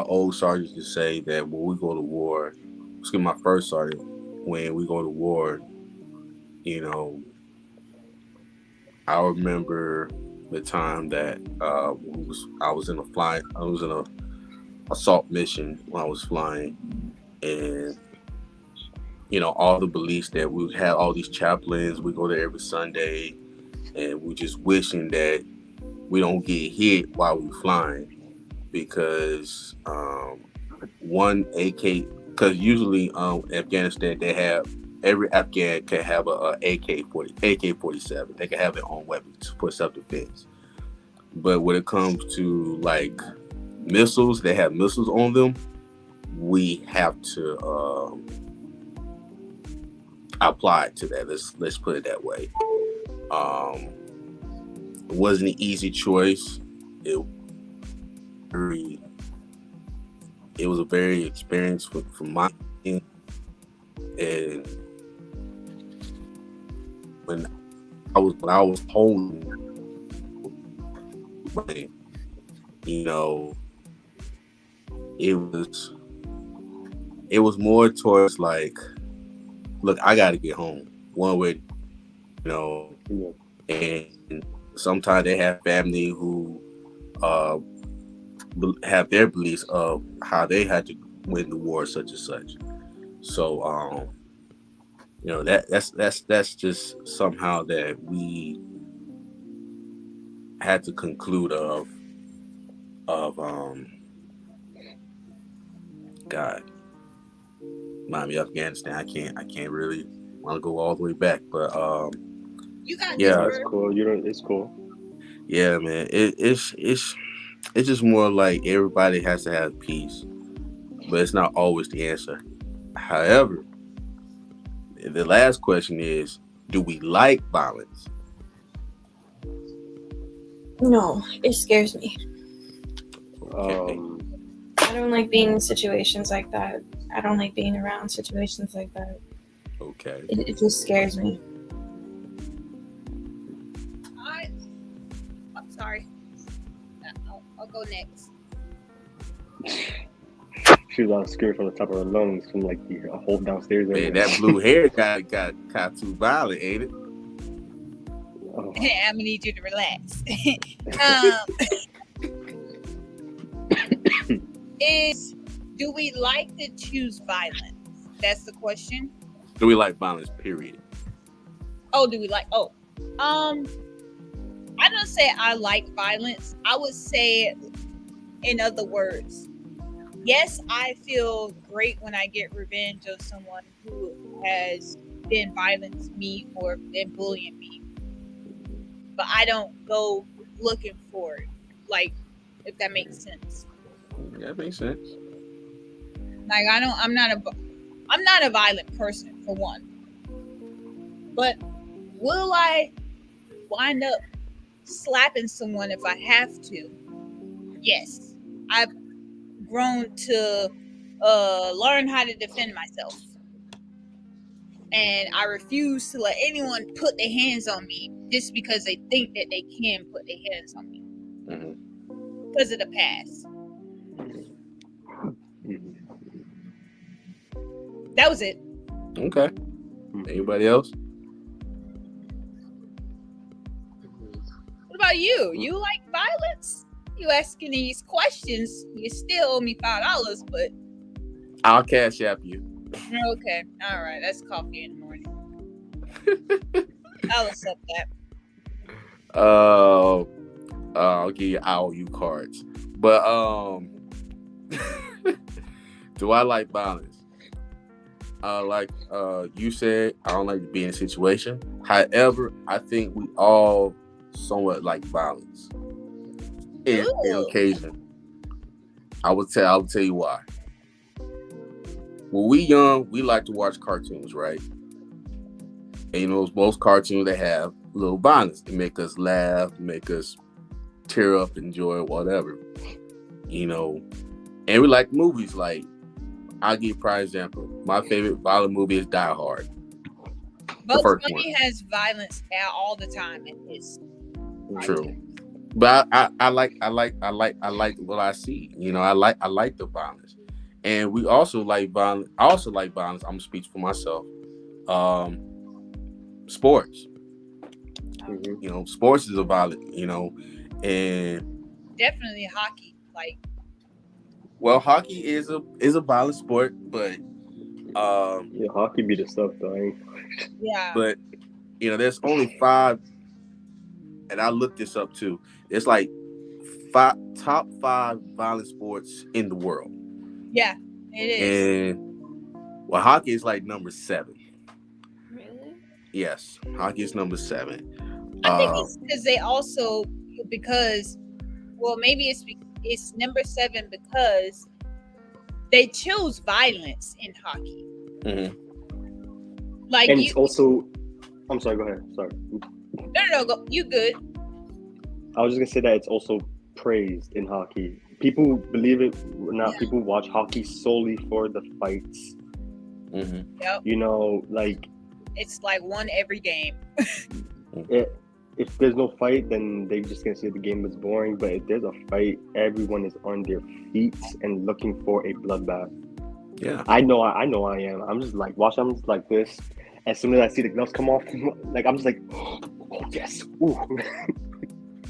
[SPEAKER 2] old sergeant used to say that when we go to war, my first sergeant, when we go to war, I remember the time that I was in a assault mission when I was flying, and all the beliefs that we had, all these chaplains, we go there every Sunday, and we just wishing that we don't get hit while we're flying, because one AK, because usually in Afghanistan they have, every Afghan can have a AK-47. They can have their own weapons for self-defense. But when it comes to like missiles, they have missiles on them. We have to apply it to that. Let's put it that way. It wasn't an easy choice. It was a very experience for my team. And when I was holding, it was more towards like, look, I got to get home one way, and sometimes they have family who have their beliefs of how they had to win the war, such and such. So, that's just somehow that we had to conclude of God, Miami, Afghanistan. I can't really want to go all the way back, but
[SPEAKER 1] you got
[SPEAKER 2] yeah,
[SPEAKER 4] it's cool. It's cool.
[SPEAKER 2] Yeah, man. It's just more like everybody has to have peace, but it's not always the answer. However, the last question is, do we like violence?
[SPEAKER 3] No, it scares me.
[SPEAKER 2] Okay.
[SPEAKER 3] I don't like being in situations like that. I don't like being around situations like that.
[SPEAKER 2] Okay.
[SPEAKER 3] It just scares me.
[SPEAKER 1] I'm sorry. I'll go next.
[SPEAKER 4] She was scared from the top of her lungs from like the whole downstairs.
[SPEAKER 2] Man, that blue hair got too violent, ain't it?
[SPEAKER 4] Oh.
[SPEAKER 1] I'm gonna need you to relax. Do we like to choose violence? That's the question.
[SPEAKER 2] Do we like violence? Period.
[SPEAKER 1] Oh, do we like? Oh, I don't say I like violence. I would say, in other words, yes, I feel great when I get revenge of someone who has been violent to me or been bullying me. But I don't go looking for it. Like, if that makes sense.
[SPEAKER 2] That makes sense.
[SPEAKER 1] Like, I'm not a violent person, for one. But will I wind up slapping someone if I have to? Yes. I've grown to learn how to defend myself. And I refuse to let anyone put their hands on me just because they think that they can put their hands on me.
[SPEAKER 2] Mm-hmm.
[SPEAKER 1] Because of the past. That was it.
[SPEAKER 2] Okay. Anybody else?
[SPEAKER 1] What about you? You like violence? You asking these questions. You still owe me $5, but
[SPEAKER 2] I'll cash app you.
[SPEAKER 1] okay. All right. That's coffee in the morning. I'll accept that.
[SPEAKER 2] I'll give you IOU cards. But do I like violence? Like you said, I don't like to be in a situation. However, I think we all somewhat like violence in occasion. I would tell you why. When we young, we like to watch cartoons, right? And you know, most cartoons they have little violence to make us laugh, make us tear up, enjoy, whatever. You know, and we like movies. Like, I'll give you a prime example. My favorite violent movie is Die Hard.
[SPEAKER 1] Bugs
[SPEAKER 2] first
[SPEAKER 1] Bunny has violence all the time in his.
[SPEAKER 2] True. But I like what I see. You know, I like the violence, and we also like violence. I also like violence. I'm gonna speak for myself. Sports.
[SPEAKER 4] Mhm.
[SPEAKER 2] You know, sports is a violent. You know, and
[SPEAKER 1] Definitely hockey. Like,
[SPEAKER 2] well, hockey is a violent sport, but
[SPEAKER 4] Yeah, hockey be the stuff though.
[SPEAKER 1] yeah,
[SPEAKER 2] but you know, there's only 5, and I looked this up too. It's like top 5 violent sports in the world,
[SPEAKER 1] yeah, it is.
[SPEAKER 2] and well, hockey is like number 7.
[SPEAKER 3] Really?
[SPEAKER 2] Yes, hockey is number 7.
[SPEAKER 1] I think it's because they also well, maybe it's number 7 because they choose violence in hockey.
[SPEAKER 2] Mhm.
[SPEAKER 1] Like
[SPEAKER 4] And
[SPEAKER 1] you,
[SPEAKER 4] it's also, I'm sorry. Go ahead. Sorry.
[SPEAKER 1] no, go, you good?
[SPEAKER 4] I was just gonna say that it's also praised in hockey. People, believe it or not, people watch hockey solely for the fights.
[SPEAKER 2] Mhm.
[SPEAKER 1] Yep,
[SPEAKER 4] You know, like
[SPEAKER 1] it's like one every game.
[SPEAKER 4] if there's no fight, then they just gonna say the game is boring. But if there's a fight, everyone is on their feet and looking for a bloodbath.
[SPEAKER 2] Yeah.
[SPEAKER 4] I know I am. I'm just like watching. I'm just like this. As soon as I see the gloves come off, like I'm just like, oh yes, ooh.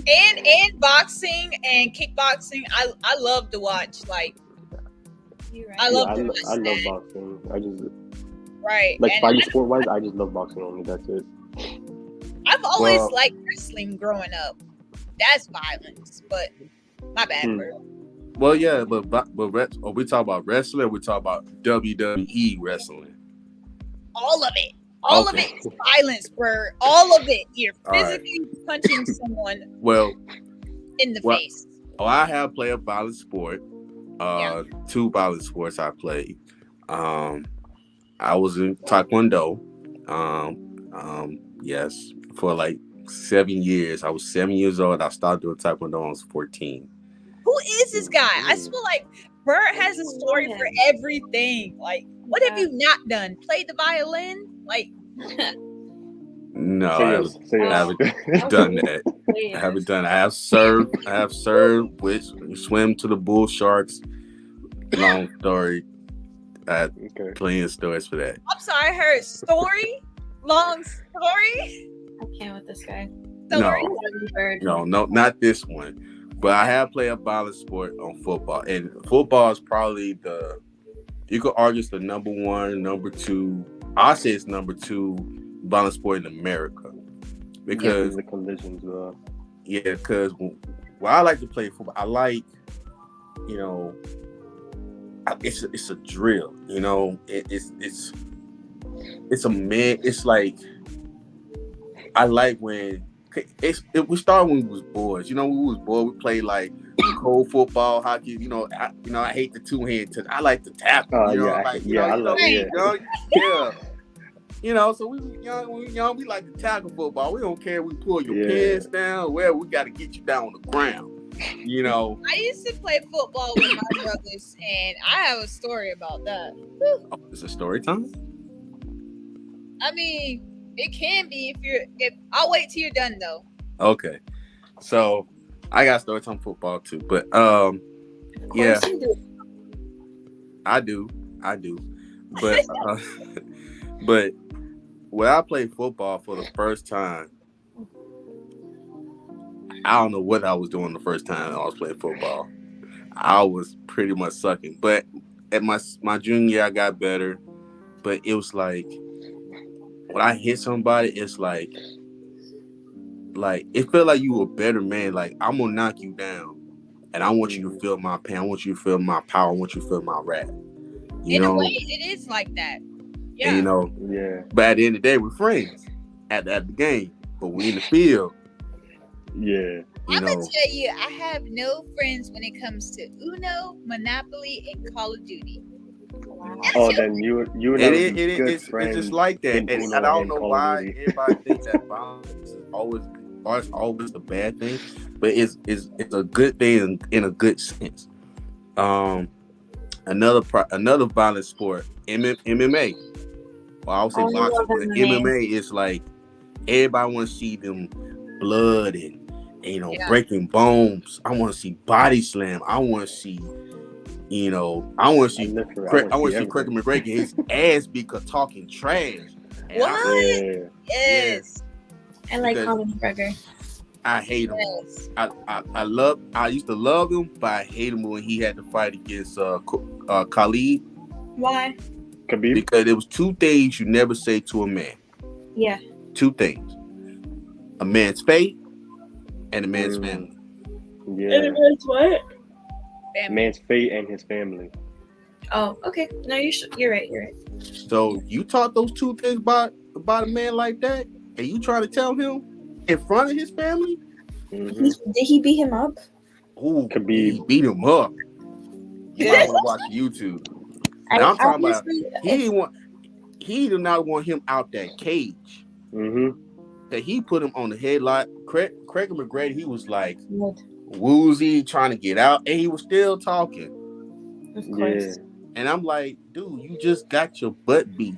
[SPEAKER 1] And boxing and kickboxing, I love to watch. Like,
[SPEAKER 3] You're right.
[SPEAKER 1] I love
[SPEAKER 4] I
[SPEAKER 1] to
[SPEAKER 4] love
[SPEAKER 1] watch that.
[SPEAKER 4] boxing. I just
[SPEAKER 1] Right.
[SPEAKER 4] like
[SPEAKER 1] And
[SPEAKER 4] fighting sport wise. I just love boxing only. That's it.
[SPEAKER 1] I've always
[SPEAKER 4] Well-
[SPEAKER 1] liked wrestling growing up. That's violence, but my bad, bro.
[SPEAKER 2] Well, yeah, but we talk about wrestling. We talk about WWE wrestling.
[SPEAKER 1] All of it. All of
[SPEAKER 2] Okay.
[SPEAKER 1] it is violence, bro. All of it. You're
[SPEAKER 2] All right.
[SPEAKER 1] physically punching someone
[SPEAKER 2] Well,
[SPEAKER 1] in the
[SPEAKER 2] Well-
[SPEAKER 1] face.
[SPEAKER 2] I have played a violent sport.
[SPEAKER 1] Yeah.
[SPEAKER 2] 2 violent sports I played. I was in Taekwondo. Yes, for like 7 years. I was 7 years old. I started doing Taekwondo when I was 14.
[SPEAKER 1] Who is this guy? I feel like Bert has a story for everything. Like, what have you not done? Played the violin? Like,
[SPEAKER 2] No,
[SPEAKER 4] Say
[SPEAKER 2] I
[SPEAKER 4] yes, say yes.
[SPEAKER 2] haven't done that. I haven't done. I have served, which swim to the bull sharks. Long story. I had
[SPEAKER 4] Okay.
[SPEAKER 2] plenty of stories for that.
[SPEAKER 1] I'm sorry, I heard story? Long story?
[SPEAKER 3] I can't with this guy.
[SPEAKER 1] Story?
[SPEAKER 3] Bird.
[SPEAKER 2] No, not this one. But I have played a violent sport on football, and football is probably you could argue it's the number 1, number 2. I say it's number 2 violent sport in America because
[SPEAKER 4] the collisions.
[SPEAKER 2] because I like to play football. I like, you know, it's a drill. You know, it's a man. It's like I like when. We started when we was boys. You know, when we was boys, we played like cold football, hockey. You know, I hate the 2-hand touch. I like the tackle. You know,
[SPEAKER 4] Yeah,
[SPEAKER 2] like
[SPEAKER 4] yeah, I love it.
[SPEAKER 2] yeah. You know, so we young, we like to tackle football. We don't care if we pull your pants down, where we got to get you down on the ground. You know.
[SPEAKER 1] I used to play football with my brothers, and I have a story about that.
[SPEAKER 2] Oh, it's a story time.
[SPEAKER 1] I mean, it can be if I'll wait till you're done though.
[SPEAKER 2] Okay, so I got story time football too, but yeah, I do, but but when I played football for the first time, I don't know what I was doing the first time I was playing football. I was pretty much sucking, but at my junior year I got better. But it was like when I hit somebody, it's like it felt like you were a better man. Like, I'm gonna knock you down, and I want you to feel my pain. I want you to feel my power. I want you to feel my wrath.
[SPEAKER 1] In a way, it is like that. Yeah.
[SPEAKER 2] And, you know.
[SPEAKER 4] Yeah.
[SPEAKER 2] But at the end of the day, we're friends at the game. But we in the field,
[SPEAKER 4] Yeah.
[SPEAKER 1] I'm
[SPEAKER 2] know.
[SPEAKER 1] gonna tell you, I have no friends when it comes to Uno, Monopoly, and Call of Duty. That's
[SPEAKER 4] Oh,
[SPEAKER 1] your
[SPEAKER 4] then you and I
[SPEAKER 2] It
[SPEAKER 4] would
[SPEAKER 2] is,
[SPEAKER 4] be good
[SPEAKER 2] it's
[SPEAKER 4] friends
[SPEAKER 2] just like that,
[SPEAKER 4] in
[SPEAKER 2] and
[SPEAKER 4] Uno
[SPEAKER 2] I don't
[SPEAKER 4] and
[SPEAKER 2] know
[SPEAKER 4] Call of
[SPEAKER 2] why
[SPEAKER 4] Duty.
[SPEAKER 2] everybody think that violence is always the bad thing, but it's a good thing in a good sense. Another violent sport, MMA. Well, I would say
[SPEAKER 3] Oh, I
[SPEAKER 2] boxing,
[SPEAKER 3] love
[SPEAKER 2] but
[SPEAKER 3] MMA.
[SPEAKER 2] MMA is like everybody want to see them blood and
[SPEAKER 1] Yeah.
[SPEAKER 2] breaking bones. I want to see body slam. I want to see I want to see
[SPEAKER 4] I want to see
[SPEAKER 2] Craig
[SPEAKER 4] everything.
[SPEAKER 2] McGregor get his ass because talking trash. And
[SPEAKER 1] What?
[SPEAKER 4] Yeah.
[SPEAKER 1] Yes.
[SPEAKER 3] I like
[SPEAKER 2] Because
[SPEAKER 3] Conor McGregor.
[SPEAKER 2] I hate him.
[SPEAKER 1] Yes.
[SPEAKER 2] I used to love him, but I hate him when he had to fight against Khalid,
[SPEAKER 3] Why?
[SPEAKER 4] Khabib.
[SPEAKER 2] because there was two things you never say to a man.
[SPEAKER 3] Yeah.
[SPEAKER 2] Two things: a man's fate and a man's family.
[SPEAKER 4] Yeah.
[SPEAKER 3] what?
[SPEAKER 1] Family.
[SPEAKER 4] Man's fate and his family.
[SPEAKER 3] Oh, okay. No, you're right. You're right.
[SPEAKER 2] So you taught those two things about a man like that, and you try to tell him in front of his family?
[SPEAKER 4] Mm-hmm.
[SPEAKER 3] Did he beat him up?
[SPEAKER 2] Ooh,
[SPEAKER 4] Khabib.
[SPEAKER 2] he beat him up. You might want to watch YouTube. Now I'm talking about he did not want him out that cage.
[SPEAKER 4] Mm-hmm.
[SPEAKER 2] That he put him on the headlock. Craig McGregor, he was like
[SPEAKER 3] Would,
[SPEAKER 2] woozy, trying to get out, and he was still talking.
[SPEAKER 3] of
[SPEAKER 4] Yeah.
[SPEAKER 3] course.
[SPEAKER 2] And I'm like, dude, you just got your butt beat.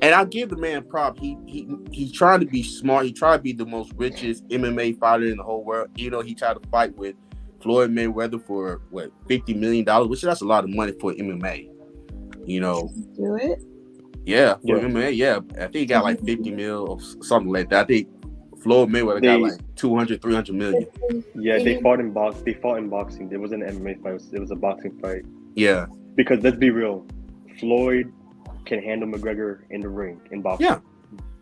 [SPEAKER 2] And I give the man prop. He's trying to be smart. He tried to be the most richest MMA fighter in the whole world. He tried to fight with Floyd Mayweather for what, $50 million, which that's a lot of money for MMA.
[SPEAKER 3] Do it.
[SPEAKER 2] Yeah, for
[SPEAKER 4] Yeah.
[SPEAKER 2] MMA, yeah. I think he got like 50 mil or something like that. I think Floyd Mayweather got like 200, 300 million.
[SPEAKER 4] Yeah, they fought in boxing. There wasn't an MMA fight. It was a boxing fight.
[SPEAKER 2] Yeah.
[SPEAKER 4] Because let's be real, Floyd can handle McGregor in the ring in boxing.
[SPEAKER 2] Yeah.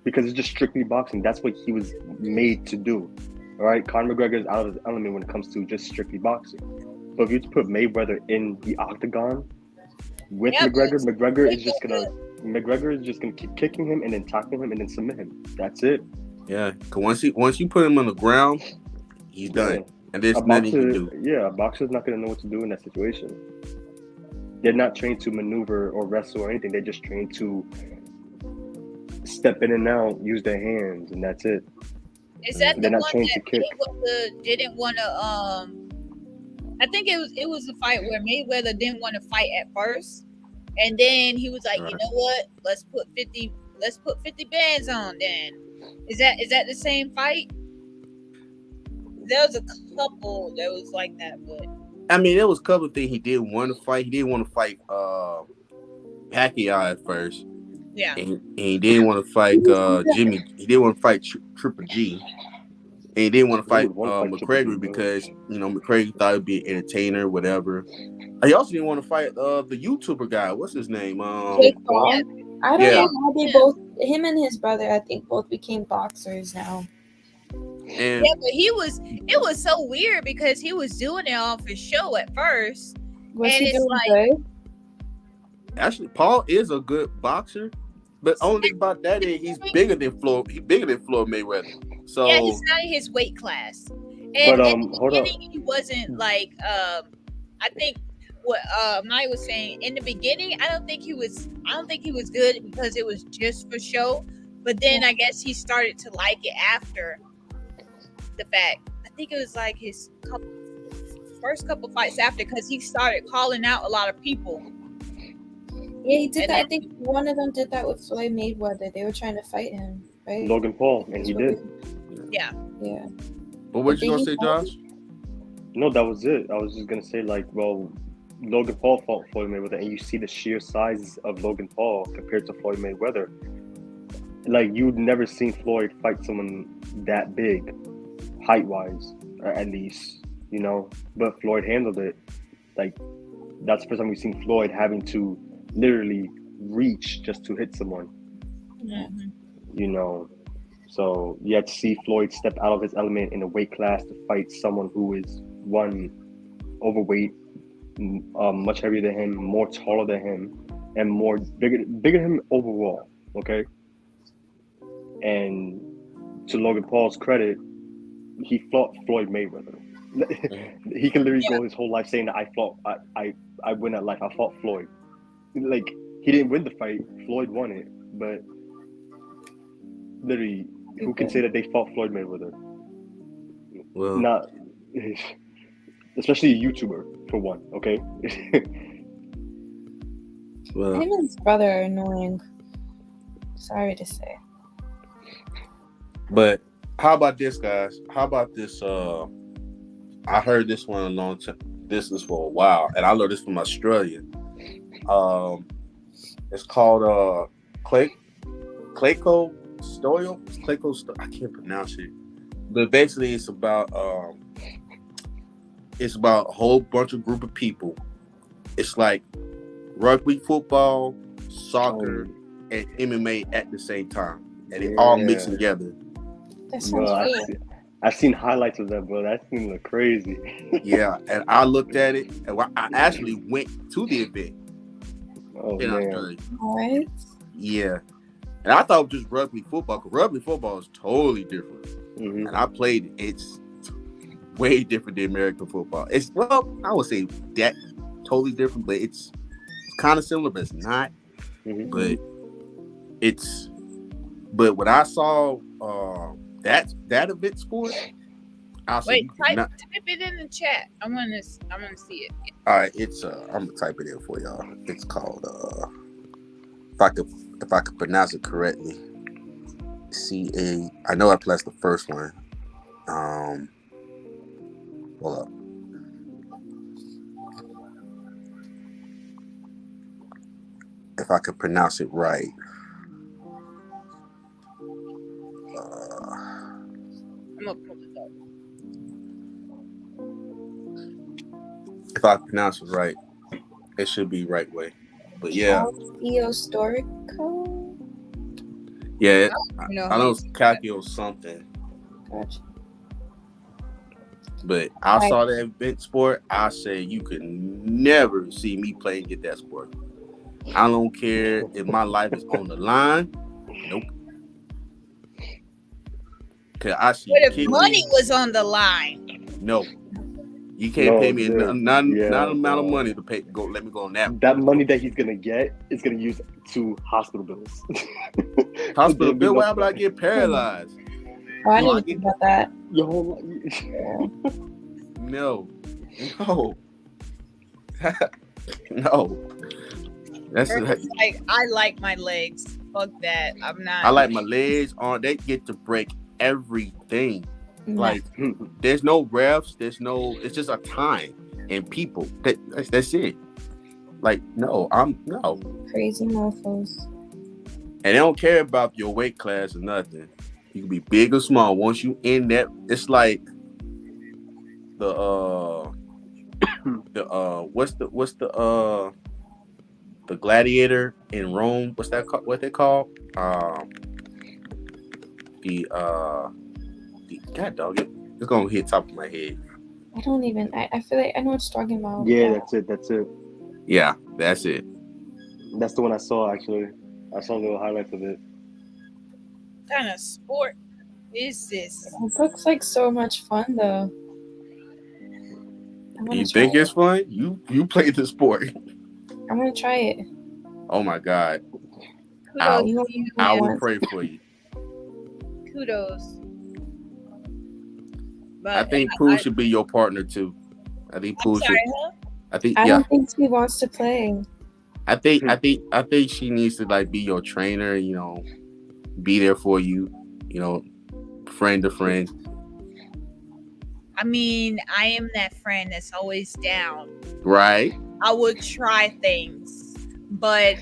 [SPEAKER 4] Because it's just strictly boxing. That's what he was made to do. All right, Conor McGregor is out of his element when it comes to just strictly boxing. But if you put Mayweather in the octagon with McGregor, McGregor is just gonna keep kicking him and then tackling him and then submit him. That's it.
[SPEAKER 2] Yeah. Cause once you put him on the ground, he's done.
[SPEAKER 4] Yeah.
[SPEAKER 2] And there's nothing he can do.
[SPEAKER 4] Yeah, a boxer's not gonna know what to do in that situation. They're not trained to maneuver or wrestle or anything. They're just trained to step in and out, use their hands, and that's it.
[SPEAKER 1] Is that
[SPEAKER 4] They're
[SPEAKER 1] the
[SPEAKER 4] not
[SPEAKER 1] one
[SPEAKER 4] trained
[SPEAKER 1] that
[SPEAKER 4] to kick.
[SPEAKER 1] Mayweather didn't want to? I think it was a fight where Mayweather didn't want to fight at first, and then he was like,
[SPEAKER 2] Right.
[SPEAKER 1] you know what? Let's put 50 bands on. Then is that the same fight? There was a couple that was like that, but
[SPEAKER 2] I mean, there was a couple of things he didn't want to fight. He didn't want to fight Pacquiao at first.
[SPEAKER 1] yeah.
[SPEAKER 2] And he didn't want to fight Jimmy. He didn't want to fight Triple G. And he didn't want to fight McGregor because McGregor thought it'd be an entertainer, whatever. He also didn't want to fight the YouTuber guy. What's his name?
[SPEAKER 3] Jake Paul. I don't
[SPEAKER 2] Yeah.
[SPEAKER 3] know how they both. Him and his brother, I think, both became boxers now.
[SPEAKER 2] And
[SPEAKER 1] Yeah, but it was so weird because he was doing it off his show at first.
[SPEAKER 3] Was
[SPEAKER 1] And
[SPEAKER 3] he
[SPEAKER 1] it's
[SPEAKER 3] doing
[SPEAKER 1] like-
[SPEAKER 3] good?
[SPEAKER 2] actually, Paul is a good boxer, but only thing about that is he's bigger than Floyd. He's bigger than Floyd Mayweather. So
[SPEAKER 1] Yeah, he's not in his weight class. And
[SPEAKER 4] But,
[SPEAKER 1] in the
[SPEAKER 4] hold up.
[SPEAKER 1] beginning, he wasn't like I think what Mike was saying in the beginning. I don't think he was good because it was just for show. But then I guess he started to like it after the fact. I think it was like his first couple fights after, because he started calling out a lot of people.
[SPEAKER 3] Yeah, he did
[SPEAKER 1] And
[SPEAKER 3] that. I
[SPEAKER 1] then-
[SPEAKER 3] think one of them did that with Floyd Mayweather. They were trying to fight him, right?
[SPEAKER 4] Logan Paul, and he did.
[SPEAKER 1] Yeah.
[SPEAKER 3] Yeah.
[SPEAKER 2] But what you gonna say, Josh?
[SPEAKER 4] No, that was it. I was just gonna say, Logan Paul fought Floyd Mayweather, and you see the sheer size of Logan Paul compared to Floyd Mayweather. Like, you'd never seen Floyd fight someone that big, height-wise, or at least, But Floyd handled it. Like, that's the first time we've seen Floyd having to literally reach just to hit someone.
[SPEAKER 1] Mhm.
[SPEAKER 4] So you had to see Floyd step out of his element in a weight class to fight someone who is one, overweight, much heavier than him, more taller than him, and bigger than him overall. Okay. And to Logan Paul's credit, he fought Floyd Mayweather. He can literally go his whole life saying that I win at life. I fought Floyd. Like, he didn't win the fight. Floyd won it, but literally, who can say that they fought Floyd Mayweather?
[SPEAKER 2] Well,
[SPEAKER 4] Not, especially a YouTuber for one. Okay.
[SPEAKER 2] well,
[SPEAKER 3] Him and his brother are annoying. Sorry to say.
[SPEAKER 2] but how about this, guys? How about this? I heard this one a long time. This is for a while, and I learned this from Australia. It's called Clayco Stoyle. I can't pronounce it, but basically it's about a whole bunch of group of people. It's like rugby, football, soccer, and MMA at the same time, and it all mixed together.
[SPEAKER 3] That sounds
[SPEAKER 4] Bro,
[SPEAKER 3] cool.
[SPEAKER 4] I've seen highlights of that, bro. That thing look crazy.
[SPEAKER 2] Yeah, and I looked at it, and I actually went to the event
[SPEAKER 4] Oh
[SPEAKER 2] in
[SPEAKER 4] man.
[SPEAKER 2] Australia.
[SPEAKER 3] What?
[SPEAKER 2] Yeah, and I thought it was just rugby football. Cause rugby football is totally different,
[SPEAKER 4] Mhm.
[SPEAKER 2] and I played it. It's way different than American football. It's I would say that totally different, but it's kind of similar, but it's not.
[SPEAKER 4] Mhm.
[SPEAKER 2] But when I saw that event sport, I said,
[SPEAKER 1] Wait, type it in the chat. I want to see it.
[SPEAKER 2] all right, it's I'm gonna type it in for y'all. It's called if I could pronounce it correctly, CA. I know I pronounced the first one. Hold up. If I could pronounce it right.
[SPEAKER 1] I'm gonna pull it up.
[SPEAKER 2] If I pronounce it right, it should be right way. But yeah,
[SPEAKER 3] Eostorico?
[SPEAKER 2] yeah.
[SPEAKER 1] You know,
[SPEAKER 2] I know it's Calcio something.
[SPEAKER 3] Gotcha.
[SPEAKER 2] But I
[SPEAKER 3] Right.
[SPEAKER 2] saw that event sport. I said you could never see me play and get that sport. I don't care if my life is on the line. Nope. Cause I see
[SPEAKER 1] What if
[SPEAKER 2] kids.
[SPEAKER 1] money was on the line?
[SPEAKER 2] No, you can't pay me
[SPEAKER 4] dude.
[SPEAKER 2] not
[SPEAKER 4] Yeah,
[SPEAKER 2] amount of
[SPEAKER 4] bro.
[SPEAKER 2] money to pay. Let me go on that.
[SPEAKER 4] That money that he's gonna get is gonna use to hospital bills.
[SPEAKER 2] Hospital
[SPEAKER 4] There'll be
[SPEAKER 2] bill.
[SPEAKER 4] no
[SPEAKER 2] Why would I get paralyzed?
[SPEAKER 3] Oh, I
[SPEAKER 2] No, I
[SPEAKER 3] didn't think about that.
[SPEAKER 4] Your whole life.
[SPEAKER 2] No. No. That's
[SPEAKER 1] It's like I like my legs. Fuck that. I'm not.
[SPEAKER 2] I like my legs on. They get to break everything.
[SPEAKER 3] No.
[SPEAKER 2] Like there's no refs. There's no. It's just a time and people. That's it. Like no.
[SPEAKER 3] Crazy mofos.
[SPEAKER 2] And they don't care about your weight class or nothing. You can be big or small. Once you in that, it's like what's the gladiator in Rome? What's that called? What they call? God dog it. It's gonna hit top of my head.
[SPEAKER 3] I don't even. I feel like I know what you're talking about.
[SPEAKER 4] Yeah, that's it.
[SPEAKER 2] Yeah, that's it.
[SPEAKER 4] That's the one I saw actually. I saw little highlights of it.
[SPEAKER 1] What kind of sport is this?
[SPEAKER 3] It looks like so much fun though. I wanna
[SPEAKER 2] You
[SPEAKER 3] try
[SPEAKER 2] think
[SPEAKER 3] it.
[SPEAKER 2] it's fun? You play the sport.
[SPEAKER 3] I'm gonna try it.
[SPEAKER 2] Oh my God.
[SPEAKER 1] Kudos.
[SPEAKER 3] You
[SPEAKER 2] I
[SPEAKER 3] want
[SPEAKER 2] will pray for you.
[SPEAKER 1] Kudos. But
[SPEAKER 2] I think Pooh should be your partner too. I think Pooh
[SPEAKER 1] I'm
[SPEAKER 2] should.
[SPEAKER 1] sorry, huh?
[SPEAKER 2] I think
[SPEAKER 3] I
[SPEAKER 2] yeah.
[SPEAKER 3] don't think he wants to play.
[SPEAKER 2] I think she needs to like be your trainer, be there for you, friend to friend.
[SPEAKER 1] I mean, I am that friend that's always down.
[SPEAKER 2] Right?
[SPEAKER 1] I would try things, but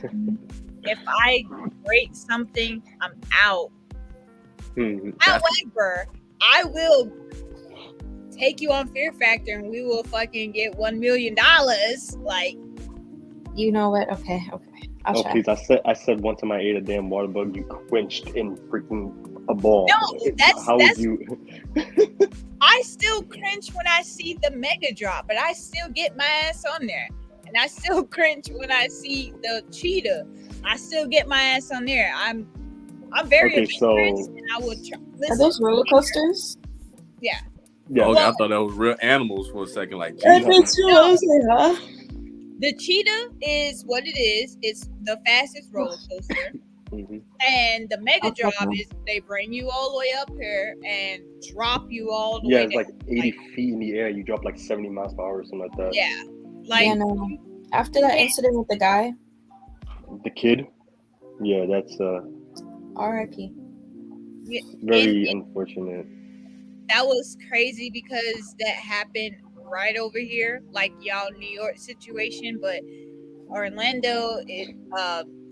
[SPEAKER 1] if I break something, I'm out. However, I will take you on Fear Factor and we will fucking get $1 million. Like,
[SPEAKER 3] You know what? Okay. I'll
[SPEAKER 4] Oh
[SPEAKER 3] try.
[SPEAKER 4] please! I said one time I ate a damn water bug. You quenched in freaking a ball.
[SPEAKER 1] No, that's-
[SPEAKER 4] how
[SPEAKER 1] that's-
[SPEAKER 4] would you?
[SPEAKER 1] I still cringe when I see the Mega Drop, but I still get my ass on there. And I still cringe when I see the cheetah. I still get my ass on there. I'm very
[SPEAKER 4] Okay, so-
[SPEAKER 1] adventurous and I would try.
[SPEAKER 3] Are
[SPEAKER 1] Listen,
[SPEAKER 3] those roller coasters?
[SPEAKER 4] Yeah.
[SPEAKER 2] Okay, I thought that was real animals for a second. Like,
[SPEAKER 3] I
[SPEAKER 2] geez.
[SPEAKER 3] did too. I was like, huh?
[SPEAKER 1] The cheetah is what it is. It's the fastest roller coaster.
[SPEAKER 4] Mhm.
[SPEAKER 1] And the mega
[SPEAKER 3] Okay.
[SPEAKER 1] drop is they bring you all the way up here and drop you all the
[SPEAKER 4] Yeah,
[SPEAKER 1] way
[SPEAKER 4] it's
[SPEAKER 1] down.
[SPEAKER 4] like 80 feet in the air. You drop like 70 miles per hour or something like that.
[SPEAKER 1] Yeah. Like,
[SPEAKER 3] Yeah, no. After that incident with the guy,
[SPEAKER 4] The kid. Yeah, that's
[SPEAKER 3] R.I.P.
[SPEAKER 4] very unfortunate.
[SPEAKER 1] that was crazy because that happened right over here, like y'all New York situation, but Orlando,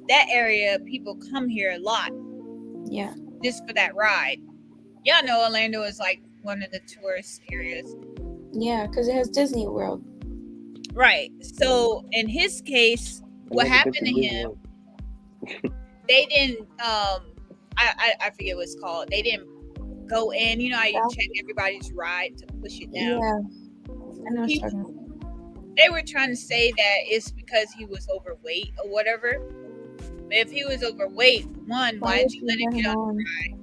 [SPEAKER 1] that area, people come here a lot
[SPEAKER 3] Yeah.
[SPEAKER 1] just for that ride. Y'all know Orlando is like one of the tourist areas.
[SPEAKER 3] Yeah, because it has Disney World.
[SPEAKER 1] Right. So in his case, what happened to him, they didn't I forget what it's called. They didn't go in, you know how you check everybody's ride to push it down.
[SPEAKER 3] Yeah. I know what you're talking about.
[SPEAKER 1] They were trying to say that it's because he was overweight or whatever. But if he was overweight, one, why didn't you let him get on the ride?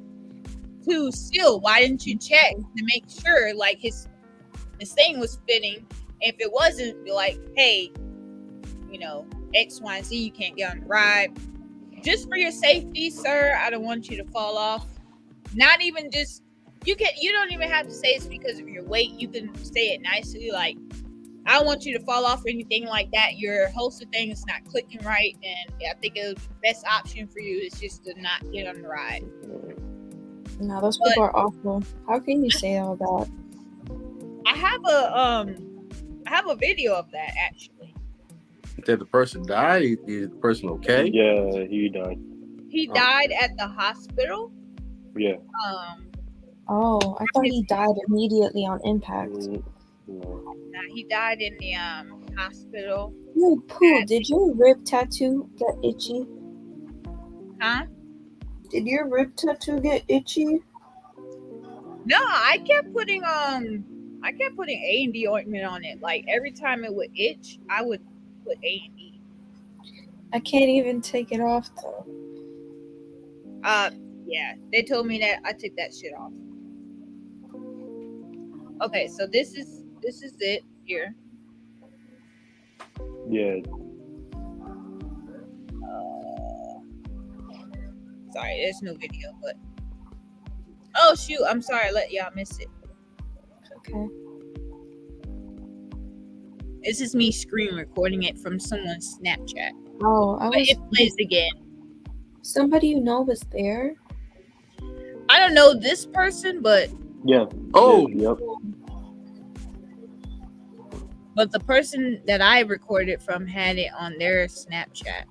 [SPEAKER 1] Two, still, why didn't you check to make sure like his thing was fitting? If it wasn't, be like, hey, you know, X, Y, and Z, you can't get on the ride. Just for your safety, sir, I don't want you to fall off. Not even just you don't even have to say it's because of your weight. You can say it nicely, like, I don't want you to fall off or anything like that. Your holster thing is not clicking right, and I think the best option for you is just to not get on the ride.
[SPEAKER 3] No, those people are awful. How can you say all that?
[SPEAKER 1] I have a video of that actually.
[SPEAKER 2] Did the person die? Is the person okay?
[SPEAKER 4] Yeah, he died.
[SPEAKER 1] He died at the hospital.
[SPEAKER 4] Yeah.
[SPEAKER 3] Oh, I thought he died immediately on impact.
[SPEAKER 4] No.
[SPEAKER 1] Nah, he died in the hospital.
[SPEAKER 3] Yo, Pooh, did your rib tattoo get itchy?
[SPEAKER 1] Huh?
[SPEAKER 3] Did your rib tattoo get itchy?
[SPEAKER 1] No, I kept putting A&D ointment on it. Like every time it would itch, I would put A&D.
[SPEAKER 3] I can't even take it off though.
[SPEAKER 1] Yeah, they told me that I took that shit off. Okay, so this is it here.
[SPEAKER 4] Yeah.
[SPEAKER 1] Sorry, there's no video, but oh shoot, I'm sorry, I let y'all miss it.
[SPEAKER 3] Okay.
[SPEAKER 1] This is me screen recording it from someone's Snapchat.
[SPEAKER 3] Oh,
[SPEAKER 1] But it plays again.
[SPEAKER 3] Somebody you know was there?
[SPEAKER 1] I don't know this person, but
[SPEAKER 4] Yeah.
[SPEAKER 2] Oh.
[SPEAKER 4] Yeah, yep.
[SPEAKER 1] but the person that I recorded from had it on their Snapchat.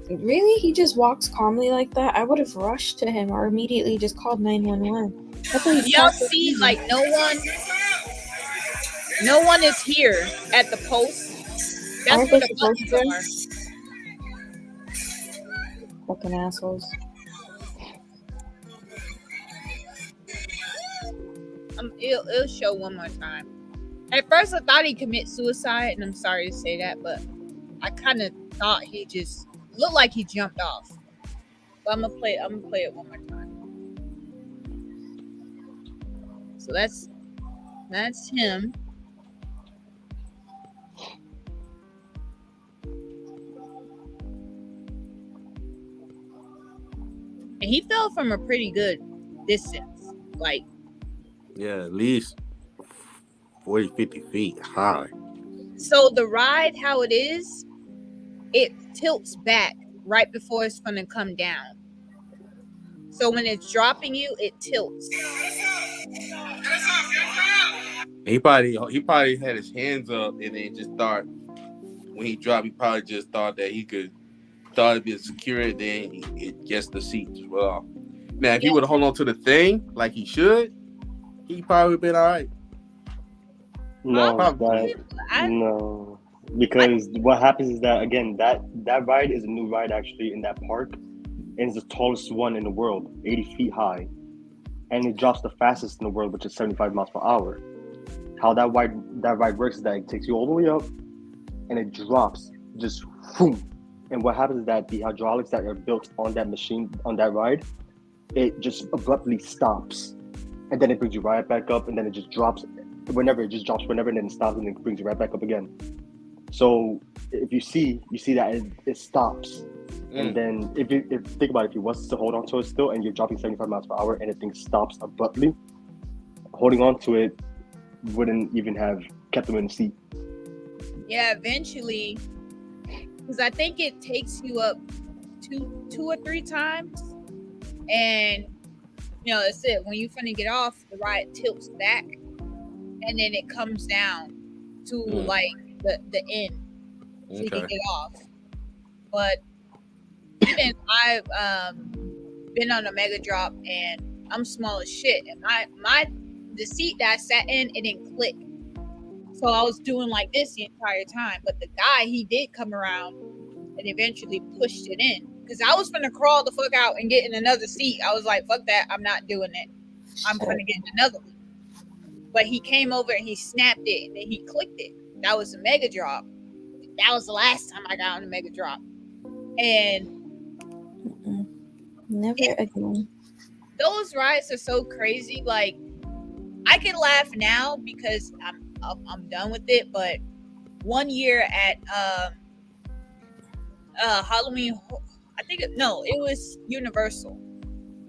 [SPEAKER 3] Really? He just walks calmly like that? I would have rushed to him or immediately just called 911.
[SPEAKER 1] Y'all see, like no one is here at the post. That's where the buttons are.
[SPEAKER 3] Fucking assholes.
[SPEAKER 1] It'll show one more time. At first, I thought he committed suicide, and I'm sorry to say that, but I kind of thought he just looked like he jumped off. But I'm gonna play it one more time. So that's him. And he fell from a pretty good distance. Like,
[SPEAKER 2] yeah, at least 40, 50 feet high.
[SPEAKER 1] So the ride, how it is, it tilts back right before it's going to come down. So when it's dropping you, it tilts.
[SPEAKER 2] He probably had his hands up and then just thought when he dropped, he probably just thought that it'd be secure, then it gets the seat as well. Now, if he would have held on to the thing like he should, he probably would have been all right.
[SPEAKER 4] No, because what happens is that again that ride is a new ride actually in that park, and it's the tallest one in the world, 80 feet high, and it drops the fastest in the world, which is 75 miles per hour. How that ride works is that it takes you all the way up, and it drops just boom. And what happens is that the hydraulics that are built on that machine on that ride, it just abruptly stops. and then it brings you right back up, and then it just drops whenever, and then it stops, and then it brings you right back up again. So if you see that it stops, and then if think about it, if you was to hold on to it still, and you're dropping 75 miles per hour, and the thing stops abruptly, holding on to it wouldn't even have kept them in the seat.
[SPEAKER 1] Yeah, eventually, because I think it takes you up two or three times, and that's it. When you finna get off, the ride tilts back, and then it comes down to like the end, so you can get off. But even I've been on a mega drop, and I'm small as shit, and the seat that I sat in, it didn't click. So I was doing like this the entire time. But the guy, he did come around and eventually pushed it in. Because I was finna crawl the fuck out and get in another seat. I was like, fuck that, I'm not doing it. I'm finna get in another one. But he came over and he snapped it, and then he clicked it. That was a mega drop. That was the last time I got on a mega drop. And
[SPEAKER 3] never again.
[SPEAKER 1] Those rides are so crazy. Like, I can laugh now because I'm done with it. But one year at Halloween, it was Universal,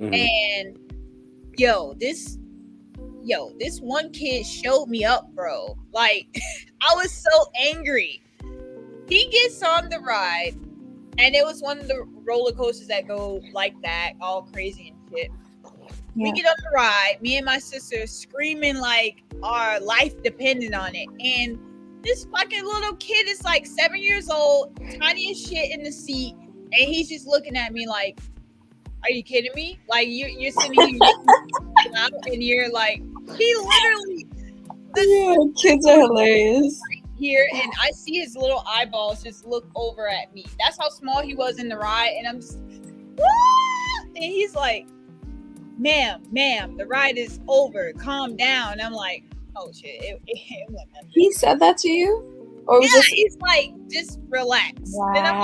[SPEAKER 1] and this one kid showed me up, bro. Like, I was so angry. He gets on the ride, and it was one of the roller coasters that go like that, all crazy and shit. Yeah. We get on the ride, me and my sister screaming like our life depended on it. And this fucking little kid is like 7 years old, tiny as shit in the seat. And he's just looking at me like, are you kidding me? Like, you're sitting here and you're like, he literally...
[SPEAKER 3] kids are hilarious.
[SPEAKER 1] Here, and I see his little eyeballs just look over at me. That's how small he was in the ride. And I'm just... And he's like... Ma'am, the ride is over. Calm down. And I'm like, oh shit. It went under.
[SPEAKER 3] He said that to you? Or was
[SPEAKER 1] he's like, just relax.
[SPEAKER 3] Wow. And I'm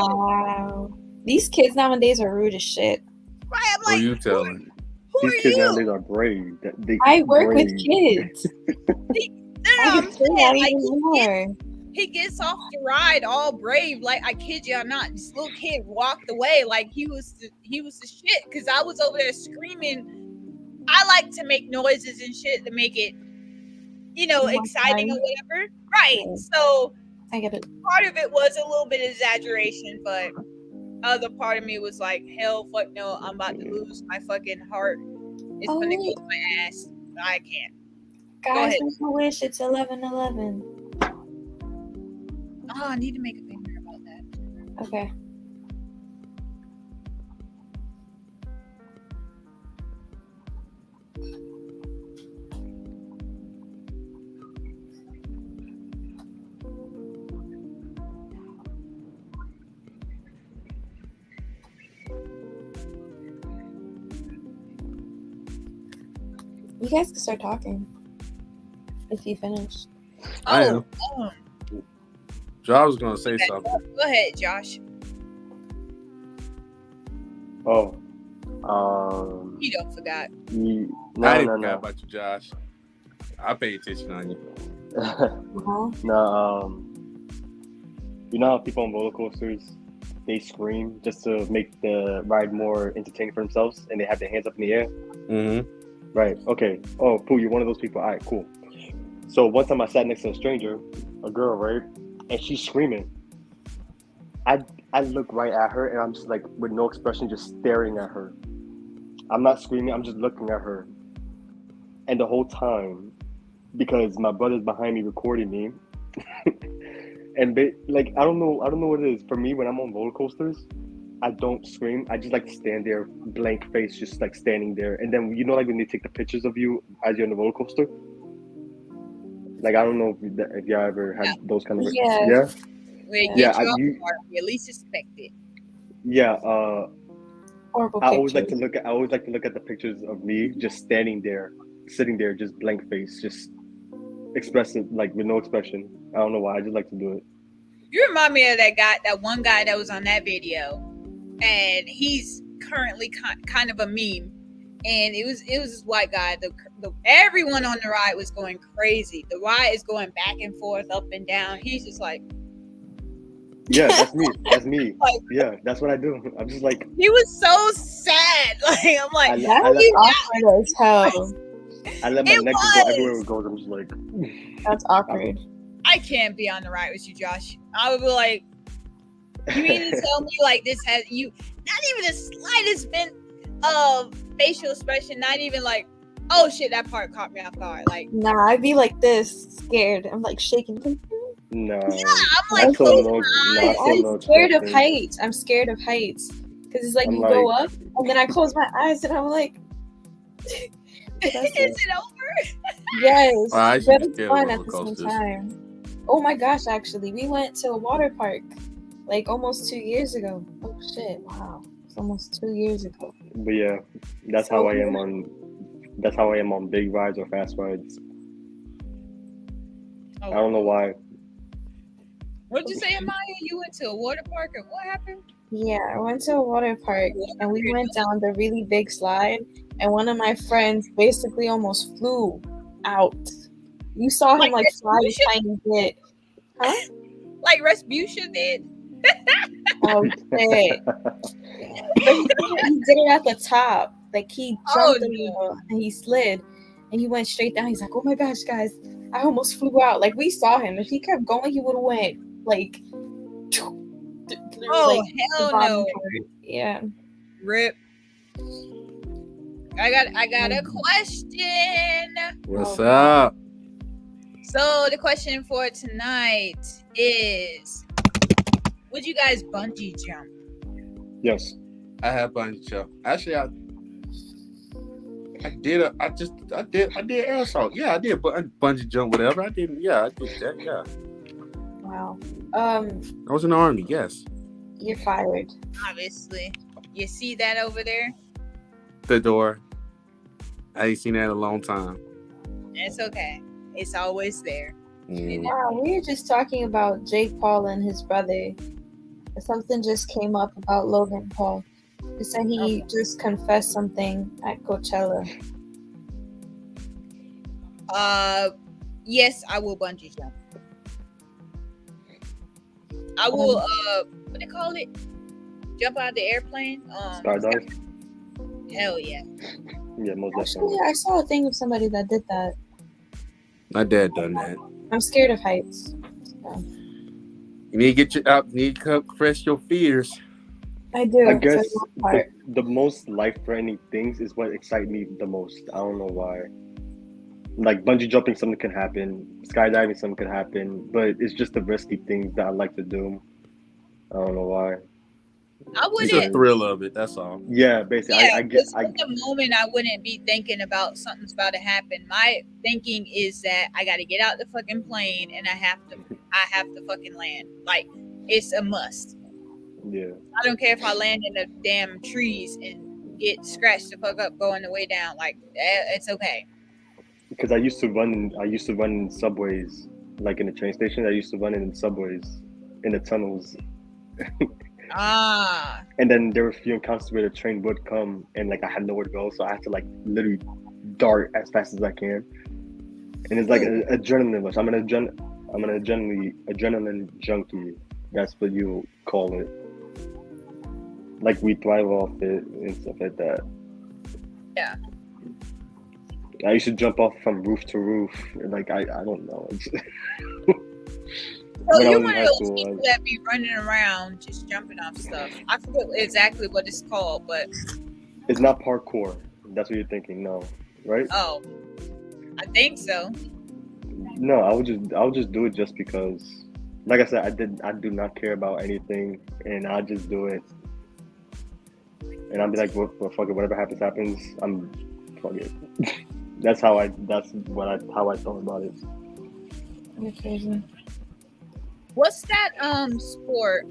[SPEAKER 3] like, these kids nowadays are rude as shit.
[SPEAKER 1] Right, I'm like,
[SPEAKER 2] who are you telling?
[SPEAKER 4] These kids nowadays are brave.
[SPEAKER 3] I work with kids.
[SPEAKER 1] I'm saying, he gets off the ride all brave, like, I kid you not. This little kid walked away like he was the shit, because I was over there screaming. I like to make noises and shit to make it, exciting or whatever. Right. So
[SPEAKER 3] I get it.
[SPEAKER 1] Part of it was a little bit of exaggeration, but other part of me was like, hell, fuck no, I'm about to lose my fucking heart. It's gonna go to my ass. I can't.
[SPEAKER 3] Guys, make a wish. It's 11/11.
[SPEAKER 1] Oh, I need to make a picture about that.
[SPEAKER 3] Okay. You guys can start talking if you finish.
[SPEAKER 2] I am. Josh was gonna say something.
[SPEAKER 1] Go ahead, Josh. You don't forgot.
[SPEAKER 2] I didn't forget about you, Josh. I pay attention on you.
[SPEAKER 4] No, you know how people on roller coasters, they scream just to make the ride more entertaining for themselves, and they have their hands up in the air?
[SPEAKER 2] Mm-hmm.
[SPEAKER 4] Right, okay. Oh, Pooh, you're one of those people. All right, cool. So one time I sat next to a stranger, a girl, right? And she's screaming. I look right at her, and I'm just like, with no expression, just staring at her. I'm not screaming, I'm just looking at her. And the whole time, because my brother's behind me recording me, and I don't know what it is. For me, when I'm on roller coasters, I don't scream. I just like to stand there, blank face, just like standing there. And then, like when they take the pictures of you as you're on the roller coaster? Like, I don't know if y'all ever had those kind of...
[SPEAKER 3] Yeah?
[SPEAKER 1] You at least suspect it.
[SPEAKER 4] Yeah,
[SPEAKER 3] horrible
[SPEAKER 4] I always like to look at the pictures of me just standing there, sitting there, just blank face, just expressive, like with no expression. I don't know why. I just like to do it.
[SPEAKER 1] You remind me of that one guy that was on that video, and he's currently kind of a meme. and it was this white guy. The everyone on the ride was going crazy. The ride is going back and forth, up and down. He's just like,
[SPEAKER 4] Yeah, that's me. That's me.
[SPEAKER 1] Like-
[SPEAKER 4] Yeah, that's what I do. I'm just like,
[SPEAKER 1] he was so sad. Like I'm like,
[SPEAKER 4] I
[SPEAKER 3] That
[SPEAKER 4] let-
[SPEAKER 3] was awkward as hell.
[SPEAKER 4] I let my
[SPEAKER 1] It
[SPEAKER 4] neck just go
[SPEAKER 1] was.
[SPEAKER 4] everywhere it goes. I'm just like,
[SPEAKER 3] That's awkward.
[SPEAKER 1] I can't be on the ride with you, Josh. I would be like, you mean to tell me like this has you not even the slightest bit of facial expression, not even like, oh shit, that part caught me off guard. Like
[SPEAKER 3] Nah, I'd be like this, scared. I'm like shaking.
[SPEAKER 4] no.
[SPEAKER 1] I'm like,
[SPEAKER 4] I still
[SPEAKER 1] close
[SPEAKER 4] know.
[SPEAKER 1] my
[SPEAKER 4] No, I
[SPEAKER 1] eyes.
[SPEAKER 4] still know
[SPEAKER 3] I'm scared of
[SPEAKER 4] expressions.
[SPEAKER 3] heights. I'm scared of heights. Because it's like
[SPEAKER 4] I'm
[SPEAKER 3] you go
[SPEAKER 4] like-
[SPEAKER 3] up, and then I close my eyes, and I'm like,
[SPEAKER 1] Is it over?
[SPEAKER 3] yes.
[SPEAKER 2] I used
[SPEAKER 3] But
[SPEAKER 2] to be
[SPEAKER 3] it's
[SPEAKER 2] scared of
[SPEAKER 3] fun
[SPEAKER 2] roller
[SPEAKER 3] at the same
[SPEAKER 2] coasters.
[SPEAKER 3] time. Oh my gosh, actually. We went to a water park like almost 2 years ago. Oh shit, wow. It's almost 2 years ago.
[SPEAKER 4] But yeah, that's how I am on. That's how I am on big rides or fast rides. I don't know why.
[SPEAKER 1] What'd you say, Amaya? You went to a water park and what happened?
[SPEAKER 3] Yeah, I went to a water park and we went down the really big slide, and one of my friends basically almost flew out. You saw him
[SPEAKER 1] Like
[SPEAKER 3] like fly a
[SPEAKER 1] Respucia?
[SPEAKER 3] tiny bit.
[SPEAKER 1] Like Respucia did?
[SPEAKER 3] Oh shit. But he did it at the top. Like he
[SPEAKER 1] Oh,
[SPEAKER 3] jumped a little and he slid and he went straight down. He's like, oh my gosh, guys, I almost flew out. Like we saw him. If he kept going, he would have went like through,
[SPEAKER 1] Oh
[SPEAKER 3] like, the
[SPEAKER 1] hell
[SPEAKER 3] bottom
[SPEAKER 1] no.
[SPEAKER 3] part. Yeah.
[SPEAKER 1] Rip. I got a question.
[SPEAKER 2] What's up?
[SPEAKER 1] So the question for tonight is, would you guys bungee jump?
[SPEAKER 4] Yes.
[SPEAKER 2] I have bungee jump. Actually, I did air assault. Yeah, I did bungee jump, whatever. I did that. Yeah,
[SPEAKER 3] Wow.
[SPEAKER 2] I was in the army. Yes,
[SPEAKER 3] You're fired.
[SPEAKER 1] Obviously. You see that over there?
[SPEAKER 2] the door. I ain't seen that in a long time.
[SPEAKER 1] It's okay. It's always there.
[SPEAKER 3] Wow, we were just talking about Jake Paul and his brother. Something just came up about Logan Paul. He said he just confessed something at Coachella.
[SPEAKER 1] Yes, I will bungee jump. I will what do they call it? Jump out of the airplane?
[SPEAKER 4] Skydive.
[SPEAKER 1] Hell yeah.
[SPEAKER 4] Yeah, most
[SPEAKER 3] Actually,
[SPEAKER 4] definitely.
[SPEAKER 3] I saw a thing of somebody that did that.
[SPEAKER 2] My dad done that.
[SPEAKER 3] I'm scared of heights.
[SPEAKER 2] You need to get you out. You need to compress your fears.
[SPEAKER 3] I do.
[SPEAKER 4] I
[SPEAKER 3] for
[SPEAKER 4] guess
[SPEAKER 3] the most part.
[SPEAKER 4] the most life-threatening things is what excite me the most. I don't know why. Like bungee jumping, something can happen. Skydiving, something can happen. But it's just the risky things that I like to do. I don't know why.
[SPEAKER 1] I
[SPEAKER 2] It's the
[SPEAKER 1] wouldn't.
[SPEAKER 2] thrill of it. That's all.
[SPEAKER 4] Yeah, basically,
[SPEAKER 1] Yeah,
[SPEAKER 4] I get.
[SPEAKER 1] at the moment I wouldn't be thinking about something's about to happen. My thinking is that I got to get out the fucking plane and I have to fucking land. Like it's a must.
[SPEAKER 4] Yeah.
[SPEAKER 1] I don't care if I land in the damn trees and get scratched the fuck up going the way down. Like it's okay.
[SPEAKER 4] Because I used to run in subways, like in the train station. I used to run in subways, in the tunnels,
[SPEAKER 1] Ah,
[SPEAKER 4] and then there were a few encounters where the train would come, and like I had nowhere to go, so I had to like literally dart as fast as I can. And it's like an adrenaline rush. I'm an adrenaline junkie. That's what you call it. Like we thrive off it and stuff like that.
[SPEAKER 1] Yeah.
[SPEAKER 4] I used to jump off from roof to roof. And like I don't know.
[SPEAKER 1] so
[SPEAKER 4] When I
[SPEAKER 1] you're
[SPEAKER 4] was in
[SPEAKER 1] one
[SPEAKER 4] high
[SPEAKER 1] of those
[SPEAKER 4] school,
[SPEAKER 1] people that be running around just jumping off stuff. I forget exactly what it's called, but
[SPEAKER 4] It's not parkour. That's what you're thinking, no, right?
[SPEAKER 1] oh, I think so.
[SPEAKER 4] No, I would just do it just because. Like I said, I do not care about anything, and I just do it. And I'll be like, well, fuck it, whatever happens, I'm fuck it. That's how I thought about it.
[SPEAKER 3] You're crazy.
[SPEAKER 1] What's that sport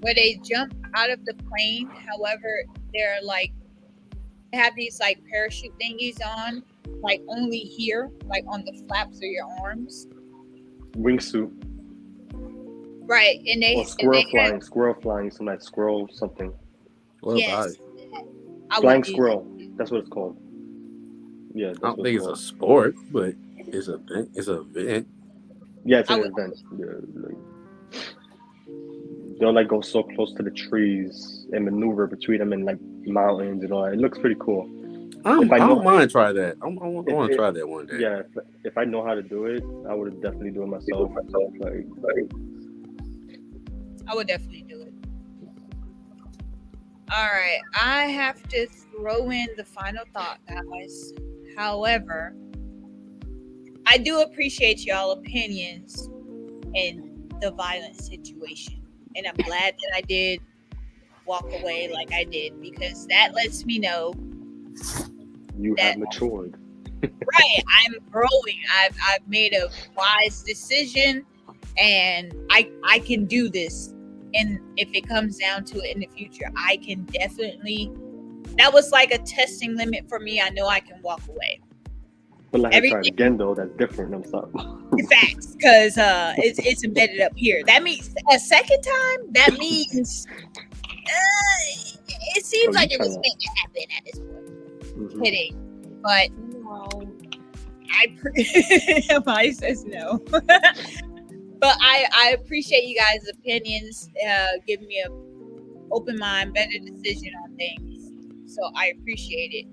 [SPEAKER 1] where they jump out of the plane? However, they're like they have these like parachute thingies on, like only here, like on the flaps of your arms.
[SPEAKER 4] Wingsuit
[SPEAKER 1] Right, and they
[SPEAKER 4] or
[SPEAKER 1] and they have,
[SPEAKER 4] squirrel flying, some like squirrel something.
[SPEAKER 2] What about
[SPEAKER 1] Yes,
[SPEAKER 2] it?
[SPEAKER 1] I would
[SPEAKER 4] Flying
[SPEAKER 1] do.
[SPEAKER 4] squirrel. That's what it's called. Yeah,
[SPEAKER 2] I
[SPEAKER 4] that's
[SPEAKER 2] don't
[SPEAKER 4] what
[SPEAKER 2] think
[SPEAKER 4] it's
[SPEAKER 2] it's a
[SPEAKER 4] called.
[SPEAKER 2] sport, but it's a it's an event.
[SPEAKER 4] Yeah, it's
[SPEAKER 1] I
[SPEAKER 4] an
[SPEAKER 1] would.
[SPEAKER 4] event. Yeah, like, they'll like go so close to the trees and maneuver between them and like mountains and all that. It looks pretty cool. If I
[SPEAKER 2] I don't
[SPEAKER 4] know,
[SPEAKER 2] mind try that. I
[SPEAKER 4] if
[SPEAKER 2] want to
[SPEAKER 4] it,
[SPEAKER 2] try that one day.
[SPEAKER 4] yeah, if I know how to do it, I would definitely do it myself. Like,
[SPEAKER 1] I would definitely do it. All right, I have to throw in the final thought, guys. However, I do appreciate y'all opinions in the violent situation, and I'm glad that I did walk away like I did, because that lets me know
[SPEAKER 4] you
[SPEAKER 1] that
[SPEAKER 4] have matured.
[SPEAKER 1] right, I'm growing. I've made a wise decision, and I can do this. And if it comes down to it in the future, I can definitely. That was like a testing limit for me. I know I can walk away.
[SPEAKER 4] But let her try it
[SPEAKER 1] Everything
[SPEAKER 4] again though. That's different. I'm sorry.
[SPEAKER 1] facts, because it's embedded up here. That means a second time. That means it seems
[SPEAKER 4] Oh, you
[SPEAKER 1] like it was
[SPEAKER 4] tryna-
[SPEAKER 1] meant to happen at this point.
[SPEAKER 4] Mhm.
[SPEAKER 1] Kidding, but
[SPEAKER 3] No.
[SPEAKER 1] Maya says no. But I appreciate you guys' opinions, giving me a open mind, better decision on things. So I appreciate it.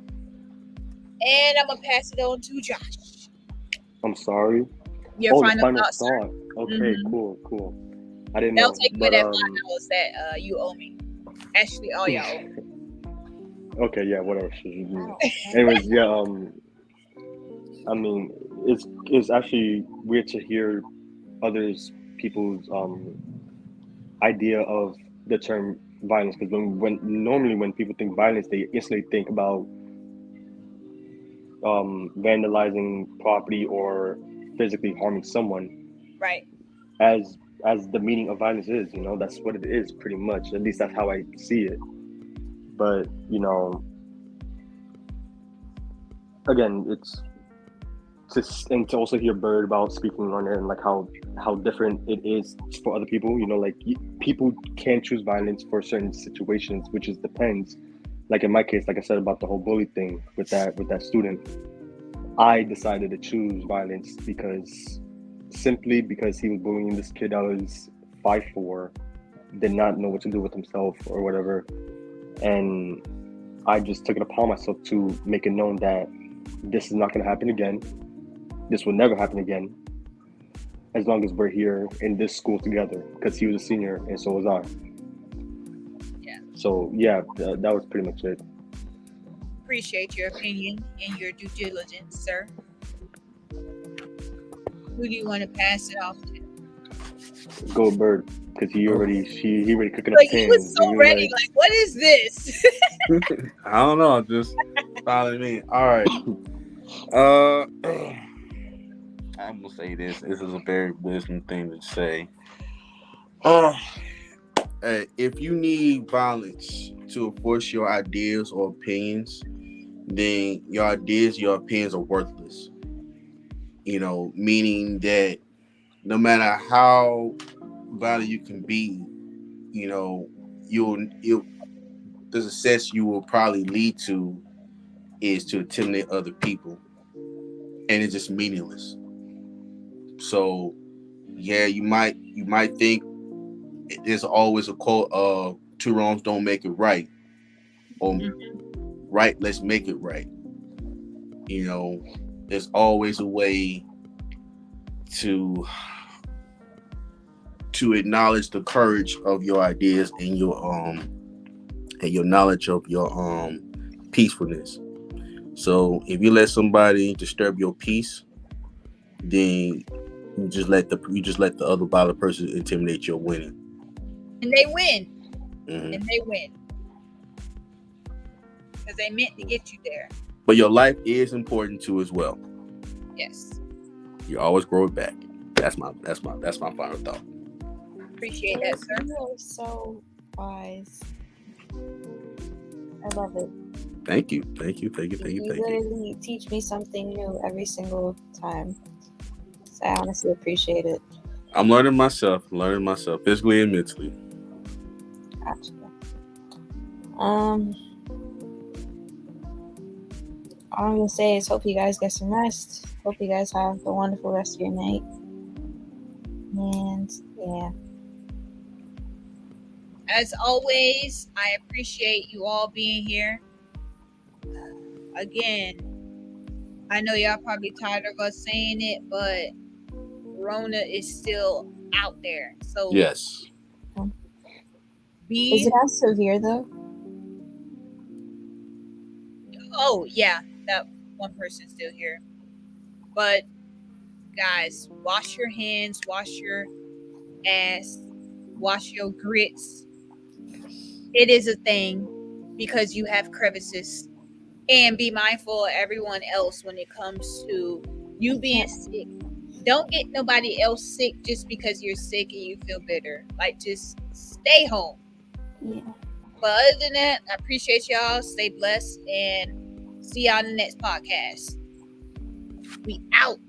[SPEAKER 1] And I'm gonna pass it on to Josh.
[SPEAKER 4] I'm sorry.
[SPEAKER 1] Your
[SPEAKER 4] The
[SPEAKER 1] final
[SPEAKER 4] final
[SPEAKER 1] thoughts, sir.
[SPEAKER 4] thought. Okay,
[SPEAKER 1] Mhm.
[SPEAKER 4] cool. I didn't
[SPEAKER 1] That'll
[SPEAKER 4] know,
[SPEAKER 1] take away
[SPEAKER 4] but
[SPEAKER 1] that $5 that you owe me. Actually, all y'all owe me.
[SPEAKER 4] okay, yeah, whatever.
[SPEAKER 3] I don't
[SPEAKER 4] Anyways, yeah. I mean, it's actually weird to hear people's idea of the term violence, because when normally when people think violence, they instantly think about vandalizing property or physically harming someone.
[SPEAKER 1] Right.
[SPEAKER 4] As the meaning of violence is, that's what it is pretty much. At least that's how I see it. But again, it's and to also hear Bird about speaking on it and like how different it is for other people. Like people can choose violence for certain situations, which is depends. Like in my case, like I said about the whole bully thing with that student, I decided to choose violence simply because he was bullying this kid that was 5'4", did not know what to do with himself or whatever, and I just took it upon myself to make it known that this is not going to happen again. This will never happen again, as long as we're here in this school together. Because he was a senior and so was I.
[SPEAKER 1] Yeah.
[SPEAKER 4] So yeah, that was pretty much it.
[SPEAKER 1] Appreciate your opinion and your due diligence, sir. Who do you want to pass it off to?
[SPEAKER 4] Go Bird, because he already cooking up
[SPEAKER 1] Like, he was
[SPEAKER 4] pins.
[SPEAKER 1] so
[SPEAKER 4] He
[SPEAKER 1] ready. Like, what is this?
[SPEAKER 2] I don't know. Just follow me. All right. I'm gonna say this. This is a very wisdom thing to say. If you need violence to enforce your ideas or opinions, then your ideas, your opinions are worthless. Meaning that no matter how violent you can be, the success you will probably lead to is to intimidate other people, and it's just meaningless. So, yeah, you might think there's always a quote of two wrongs don't make it right, or right, let's make it right. There's always a way to acknowledge the courage of your ideas and your knowledge of your peacefulness. So if you let somebody disturb your peace, then you just let the other violent person intimidate your winning.
[SPEAKER 1] And they win.
[SPEAKER 2] Mm-hmm.
[SPEAKER 1] And they win. Because they meant to get you there.
[SPEAKER 2] But your life is important too as well.
[SPEAKER 1] Yes.
[SPEAKER 2] You always grow it back. That's my final thought.
[SPEAKER 1] Appreciate that, sir.
[SPEAKER 3] You are so wise. I love it.
[SPEAKER 2] Thank you.
[SPEAKER 3] You literally teach me something new every single time. So I honestly appreciate it.
[SPEAKER 2] I'm learning myself, physically and mentally.
[SPEAKER 3] Gotcha. All I'm gonna say is hope you guys get some rest. Hope you guys have a wonderful rest of your night. And yeah.
[SPEAKER 1] As always, I appreciate you all being here. Again, I know y'all probably tired of us saying it, but Rona is still out there. So
[SPEAKER 2] Yes.
[SPEAKER 3] Is
[SPEAKER 1] be
[SPEAKER 3] it as severe though?
[SPEAKER 1] oh yeah, that one person's still here. But guys, wash your hands, wash your ass, wash your grits. It is a thing because you have crevices. And be mindful of everyone else when it comes to you being sick. Don't get nobody else sick just because you're sick and you feel bitter. Like, just stay home.
[SPEAKER 3] Yeah.
[SPEAKER 1] But other than that, I appreciate y'all. Stay blessed and see y'all in the next podcast. We out.